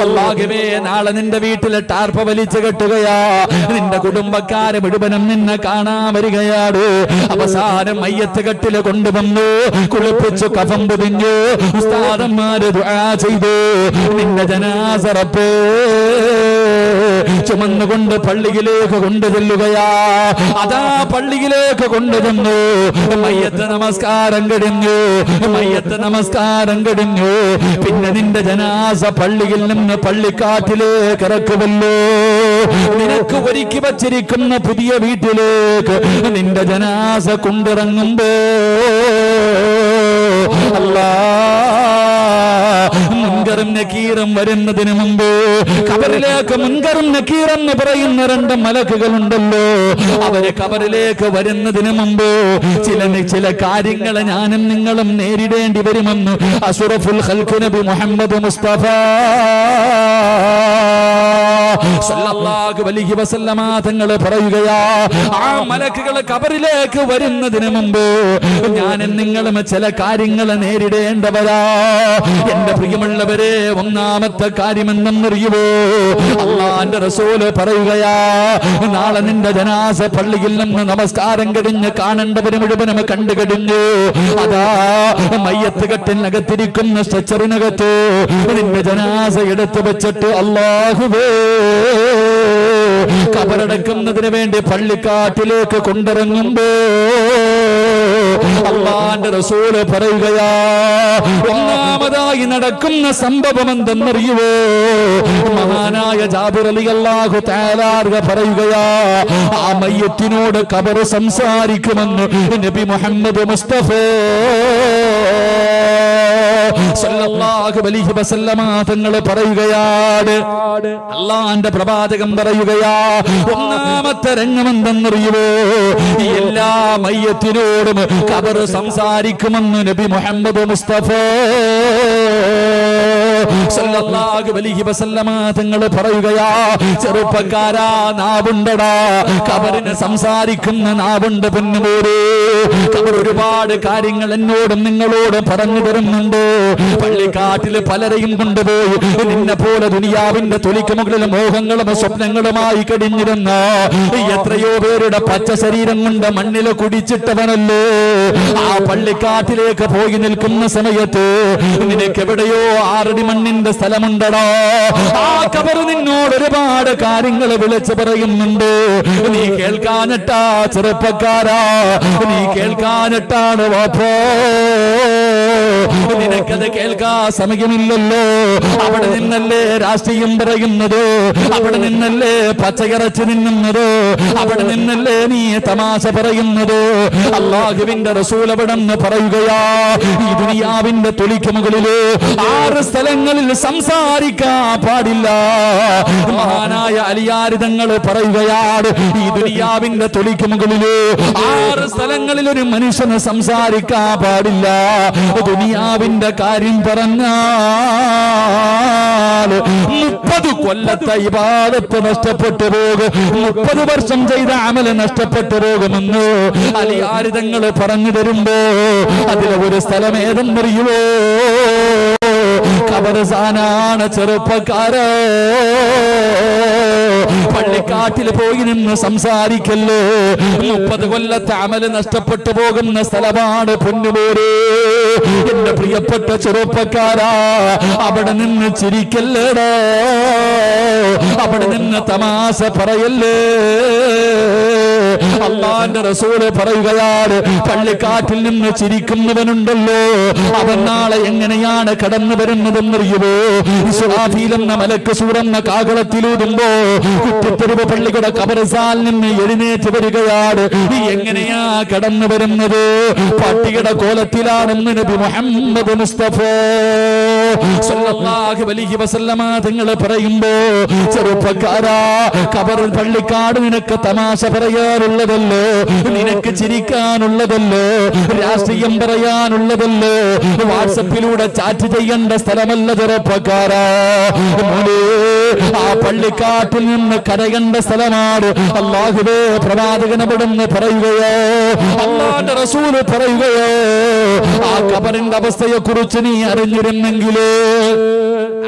അല്ലാഹുവേ, നാളെ നിന്റെ വീട്ടിലെ ടാർപ്പ വലിച്ചു കെട്ടുകയാ. നിന്റെ കുടുംബക്കാരെ മുഴുവനും നിന്നെ കാണാൻ വരികയാണ്. അവസാനം മയ്യത്ത് കെട്ടില് കൊണ്ടുവന്നു, കുളിപ്പിച്ചു, കഫം പൊതിഞ്ഞു. ഉസ്താദന്മാര് ദുആ ചെയ്തു. നിന്റെ ജനാസ റബ്ബേ ചുമന്നുകൊണ്ട് പള്ളിയിലേക്ക് കൊണ്ടുചെല്ലുകയാ. അതാ പള്ളിയിലേക്ക് കൊണ്ടുവന്നു. മയ്യത്ത് നമസ്കാരം കഴിഞ്ഞു. മയ്യത്ത് നമസ്കാരം കഴിഞ്ഞു. പിന്നെ നിന്റെ ജനാസ പള്ളിയിൽ നിന്ന് പള്ളിക്കാട്ടിലേക്ക് ഇറക്കുമല്ലോ. നിനക്ക് ഒരുക്കി വച്ചിരിക്കുന്ന പുതിയ വീട്ടിലേക്ക് നിന്റെ ജനാസ കൊണ്ടിറങ്ങുമ്പോ അല്ലാ, മുൻകറും നക്കീറും വരുന്നതിന് മുമ്പ് ഖബറിലേക്ക് മുൻകറും നക്കീറും എന്ന് പറയുന്ന രണ്ട് മലക്കുകളുണ്ടല്ലോ. അവര് ഖബറിലേക്ക് വരുന്നതിന് മുമ്പ് ചില കാര്യങ്ങൾ ഞാനും നിങ്ങളും നേരിടേണ്ടി വരുമെന്ന് അഷ്റഫുൽ ഖൽഖ് നബി മുഹമ്മദ് മുസ്തഫ സല്ലല്ലാഹു അലൈഹി വസല്ലമ തങ്ങൾ പറയുകയാ. ആ മലക്കുകൾ ഖബറിലേക്ക് വരുന്നതിന് മുമ്പ് ഞാനും നിങ്ങളും ചില കാര്യങ്ങൾ നേരിടേണ്ടവരാ. എന്റെ പ്രിയമുള്ളവരെ, ഒന്നാമത്തെ കാര്യം എന്തെന്നറിയുമോ? അല്ലാഹുവിന്റെ റസൂല് പറയുകയാ, നാളെ നിന്റെ ജനാസ പള്ളിയിൽ നിന്ന് നമസ്കാരം കഴിഞ്ഞ് കാണേണ്ടവര് മുഴുവനും കണ്ടു കഴിഞ്ഞു. അതാ മയ്യത്ത് കെട്ടിനകത്തിരിക്കുന്ന സ്ട്രെച്ചറിനകത്ത് നിന്റെ ജനാസ എടുത്തു വെച്ചിട്ട് അല്ലാഹുവേ കബറടക്കുന്നതിന് വേണ്ടി പള്ളിക്കാട്ടിലേക്ക് കൊണ്ടിറങ്ങുമ്പോ അല്ലാഹുവിന്റെ റസൂല് പറയുകയാ, ഒന്നാമതായി നടക്കുന്ന സംഭവം എന്തെന്നറിയുവോ? മഹാനായ ജാബിർ റളിയല്ലാഹു തആല പറയുകയാ, ആ മയ്യത്തിനോട് ഖബർ സംസാരിക്കുമെന്ന് നബി മുഹമ്മദ് മുസ്തഫ സല്ലല്ലാഹു അലൈഹി വസല്ലമ തങ്ങൾ പറയുകയാണ്. അല്ലാഹുവിന്റെ പ്രവാചകൻ പറയുകയാ, ഒന്നാമത്തെ രംഗം എന്തെന്നറിയുമോ? എല്ലാ മയ്യത്തിനോടും ഖബർ സംസാരിക്കുമെന്ന് നബി മുഹമ്മദ് മുസ്തഫ സല്ലല്ലാഹു അലൈഹി വസല്ലമ തങ്ങൾ പറയുകയാ, ചെറുപ്പക്കാരാ, നാവുണ്ടടാ, ഖബറിന് സംസാരിക്കുന്ന നാവുണ്ട് പൊന്നുമോരെ. ഖബർ ഒരുപാട് കാര്യങ്ങൾ എന്നോടും നിങ്ങളോടും പറഞ്ഞു തരുന്നുണ്ട്. പള്ളിക്കാട്ടില് പലരെയും കൊണ്ടുപോയി നിന്നെ പോലെ ദുനിയാവിന്റെ തൊലിക്ക് മുകളിൽ മോഹങ്ങളും സ്വപ്നങ്ങളുമായി കഴിഞ്ഞിരുന്ന എത്രയോ പേരുടെ പച്ച ശരീരം കൊണ്ട് മണ്ണില് കുടിച്ചിട്ടവനല്ലോ. ആ പള്ളിക്കാട്ടിലേക്ക് പോയി നിൽക്കുന്ന സമയത്ത് നിനക്ക് എവിടെയോ 6 അടി മണ്ണിന്റെ സ്ഥലമുണ്ടടോ. ആ ഖബർ നിന്നോട് ഒരുപാട് കാര്യങ്ങൾ വിളിച്ചു പറയുന്നുണ്ട്. നീ കേൾക്കാനിട്ടാ ചെറുപ്പക്കാരാ, നീ കേൾക്കാനിട്ടാണ് വാപ്പോ. നിനക്കത് കേൾക്കാ സമയമില്ലല്ലോ. അവിടെ നിന്നല്ലേ രാഷ്ട്രീയം പറയുന്നത്, അവിടെ നിന്നല്ലേ പച്ചയിറച്ചി നിന്നുന്നത്, അവിടെ നിന്നല്ലേ നീ തമാശ പറയുന്നത്. അല്ലാഹുവിന്റെ റസൂൽ അവിടെന്ന് പറയുകയാ, ഈ ദുനിയാവിന്റെ തൊലിക്ക് മുകളില് 6 സ്ഥലങ്ങളിൽ സംസാരിക്കാൻ പാടില്ല. മഹാനായ അലിയാരി തങ്ങൾ പറയുകയാണ്, ഈ ദുനിയാവിന്റെ തൊലിക്ക് മുകളില് 6 സ്ഥലങ്ങളിൽ ഒരു മനുഷ്യന് സംസാരിക്കാൻ പാടില്ല. ദുനിയാ ദുനിയാവിന്റെ കാര്യം പറഞ്ഞാൽ 30 കൊല്ലത്തെ ഇബാദത്ത് നഷ്ടപ്പെട്ടു പോകും, 30 വർഷം ചെയ്ത അമല് നഷ്ടപ്പെട്ടു പോകുമെന്ന് അലിയാരിതങ്ങൾ പറഞ്ഞു തരുമ്പോ അതിലെ ഒരു സ്ഥലം ഏതെന്നറിയുമോ? ഖബർസ്ഥാനാണ് ചെറുപ്പക്കാരോ. പള്ളിക്കാട്ടിൽ പോയി നിന്ന് സംസാരിക്കല്ലോ. 30 കൊല്ലത്തെ അമല് നഷ്ടപ്പെട്ടു പോകുന്ന സ്ഥലമാണ് പൊന്നുപോരെ. എന്റെ പ്രിയപ്പെട്ട ചെറുപ്പക്കാരാ, അവിടെ നിന്ന് ചിരിക്കല്ലേടോ, അവിടെ നിന്ന് തമാശ പറയല്ലേ. അല്ലാഹുവിന്റെ റസൂല് പറയുകയാണ്, പള്ളിക്കാട്ടിൽ നിന്ന് ചിരിക്കുന്നവനുണ്ടല്ലോ, അവൻ നാളെ എങ്ങനെയാണ് കടന്നു വരുന്നതെന്നറിയുമോ? ഇസ്രാഫീൽ എന്ന മലക്ക് സൂറന്ന കാകളത്തിലൂതുമ്പോ കുറ്റിത്തെരുവ് പള്ളിയുടെ ഖബർസ്ഥാനിൽ നിന്ന് എഴുന്നേറ്റ് വരികയാണ്. എങ്ങനെയാ കടന്നു വരുന്നത്? പട്ടിയുടെ കോലത്തിലാണെന്ന് നബി മുഹമ്മദ് മുസ്തഫ സല്ലല്ലാഹു അലൈഹി വസല്ലമ തങ്ങൾ പറയുമ്പോ, ചെറുപ്പക്കാരാ, ഖബർ പള്ളിക്കാട് നിനക്ക് തമാശ പറയാനുള്ളതല്ലോ, നിനക്ക് ചിരിക്കാനുള്ളതല്ലോ, രാഷ്ട്രീയം പറയാനുള്ളതല്ലോ, വാട്സപ്പിലൂടെ ചാറ്റ് ചെയ്യേണ്ട സ്ഥലമല്ല ചെറുപ്പക്കാരാ. മോനെ, ആ പള്ളിക്കാട്ടിൽ നിന്ന് കരയേണ്ട സ്ഥലമാണ്. അല്ലാഹുവേ, പ്രവാചകൻ അവിടുന്ന് പറയുകയോ, അല്ലാഹുവിന്റെ റസൂല് പറയുകയോ, ആ ഖബറിന്റെ അവസ്ഥയെ കുറിച്ച് നീ അറിഞ്ഞിരുന്നെങ്കിലേ,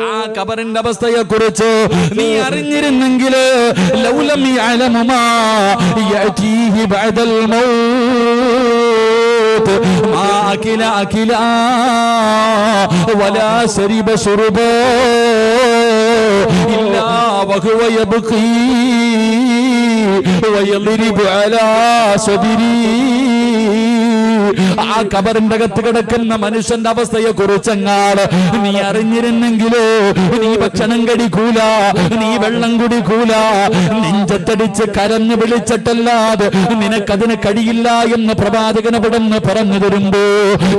ആ ഖബറിന്റെ അവസ്ഥയെ കുറിച്ച് നീ അറിഞ്ഞിരുന്നെങ്കില്, ലൗലം യഅലമു മാ യഅതീഹി ബഅദൽ മൗത്ത് മാ അകില അകിലാ വലാ ശരിബ ശുർബാ ഇല്ലാ വഹുവ യബ്ഖീ വയദ്രിബു അലാ സദരി. ആ ഖബറിന്റെ അകത്ത് കിടക്കുന്ന മനുഷ്യന്റെ അവസ്ഥയെ കുറിച്ചെങ്ങാട് നീ അറിഞ്ഞിരുന്നെങ്കിലോ, നീ ഭക്ഷണം കഴിക്കൂല, നീ വെള്ളം കുടിക്കൂല, നെഞ്ചത്തടിച്ച് കരഞ്ഞു വിളിച്ചിട്ടല്ലാതെ നിനക്കതിന് കഴിയില്ല എന്ന് പ്രവാചകൻ അവിടുന്ന് പറഞ്ഞു തരുമ്പോ,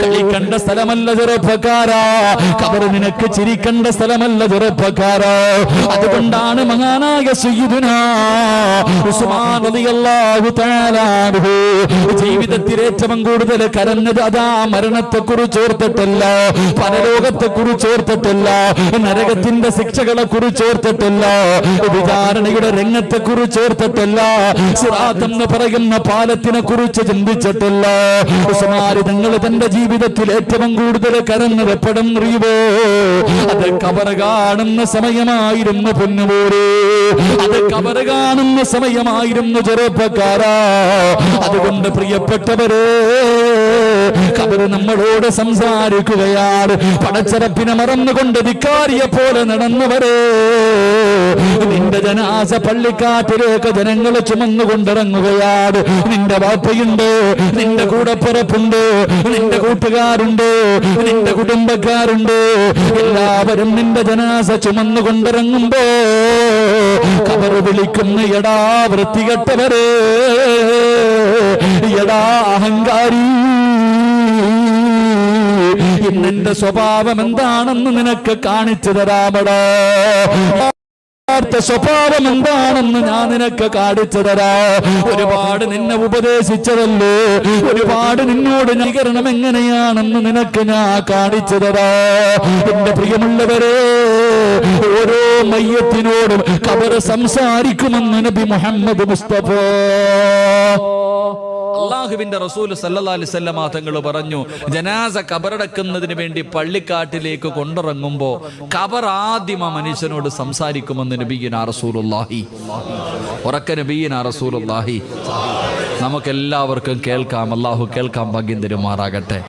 കളിക്കണ്ട സ്ഥലമല്ല ചെറുപ്പക്കാരാ, ഖബർ നിനക്ക് ചിരിക്കേണ്ട സ്ഥലമല്ല ചെറുപ്പക്കാരാ. അതുകൊണ്ടാണ് മഹാനായ സയ്യിദുനാ ഉസ്മാൻ റളിയല്ലാഹു തആല അൻഹു ജീവിതത്തിൽ ഏറ്റവും കൂടുതൽ കരഞ്ഞത് അതാ മരണത്തെ കുറിച്ച് ഓർത്തിട്ടല്ല, പരലോകത്തെ കുറിച്ച് ഓർത്തിട്ടല്ല, നരകത്തിന്റെ ശിക്ഷകളെ കുറിച്ച് ഓർത്തിട്ടല്ല, വിചാരണയുടെ രംഗത്തെ കുറിച്ച് ഓർത്തിട്ടല്ല, സിറാത്ത് എന്ന് പറയുന്ന പാലത്തിനെ കുറിച്ച് ചിന്തിച്ചിട്ടില്ല. ഉസ്മാൻ തങ്ങൾ തന്റെ ജീവിതത്തിൽ ഏറ്റവും കൂടുതൽ കരഞ്ഞത് എപ്പോഴെന്നറിയുമോ? അത് ഖബർ കാണുന്ന സമയമായിരുന്നു പൊന്നുപോരെ, അത് ഖബർ കാണുന്ന സമയമായിരുന്നു ചെറുപ്പക്കാരാ. അതുകൊണ്ട് പ്രിയപ്പെട്ടവരെ, ഖബർ നമ്മളോട് സംസാരിക്കുകയാണ്. പടച്ചറപ്പിനെ മറന്നുകൊണ്ട് ധിക്കാരിയെ പോലെ നടന്നവരെ, നിന്റെ ജനാസ പള്ളിക്കാട്ടിലേക്ക് ജനങ്ങൾ ചുമന്നുകൊണ്ടിറങ്ങുകയാണ്. നിന്റെ വാപ്പയുണ്ട്, നിന്റെ കൂടപ്പിറപ്പുണ്ട്, നിന്റെ കൂട്ടുകാരുണ്ട്, നിന്റെ കുടുംബക്കാരുണ്ട്, എല്ലാവരും നിന്റെ ജനാസ ചുമന്നുകൊണ്ടിറങ്ങുമ്പോ ഖബർ വിളിക്കുന്ന, എടാ വൃത്തികെട്ടവരെ, എടാ അഹങ്കാരി, ഇന്നെന്റെ സ്വഭാവം എന്താണെന്ന് നിനക്ക് കാണിച്ചു തരാമടാ, സ്വഭാവം എന്താണെന്ന് ഞാൻ നിനക്ക് കാണിച്ചു തരാ. ഒരുപാട് നിന്നെ ഉപദേശിച്ചതല്ലോ, ഒരുപാട് നിന്നോട് നികരണം എങ്ങനെയാണെന്ന് നിനക്ക് ഞാൻ കാണിച്ചു തരാ. എന്റെ പ്രിയമുള്ളവരെ, ഓരോ മയ്യത്തിനോടും ഖബർ സംസാരിക്കുമെന്ന് നബി മുഹമ്മദ് മുസ്തഫ അല്ലാഹുവിന്റെ റസൂൽ സല്ലല്ലാഹു അലൈഹി വസല്ലം തങ്ങൾ പറഞ്ഞു, ജനാസ ഖബറടക്കുന്നതിന് വേണ്ടി പള്ളിക്കാട്ടിലേക്ക് കൊണ്ടിറങ്ങുമ്പോ ഖബർ ആദ്യം ആ മനുഷ്യനോട് സംസാരിക്കുമെന്ന് നബിയുനാ റസൂലുള്ളാഹി. ഉറക്ക നബിയുനാ റസൂലുള്ളാഹി. നമുക്കെല്ലാവർക്കും കേൾക്കാം. അല്ലാഹു കേൾക്കാൻ ഭാഗ്യം തരുമാറാകട്ടെ.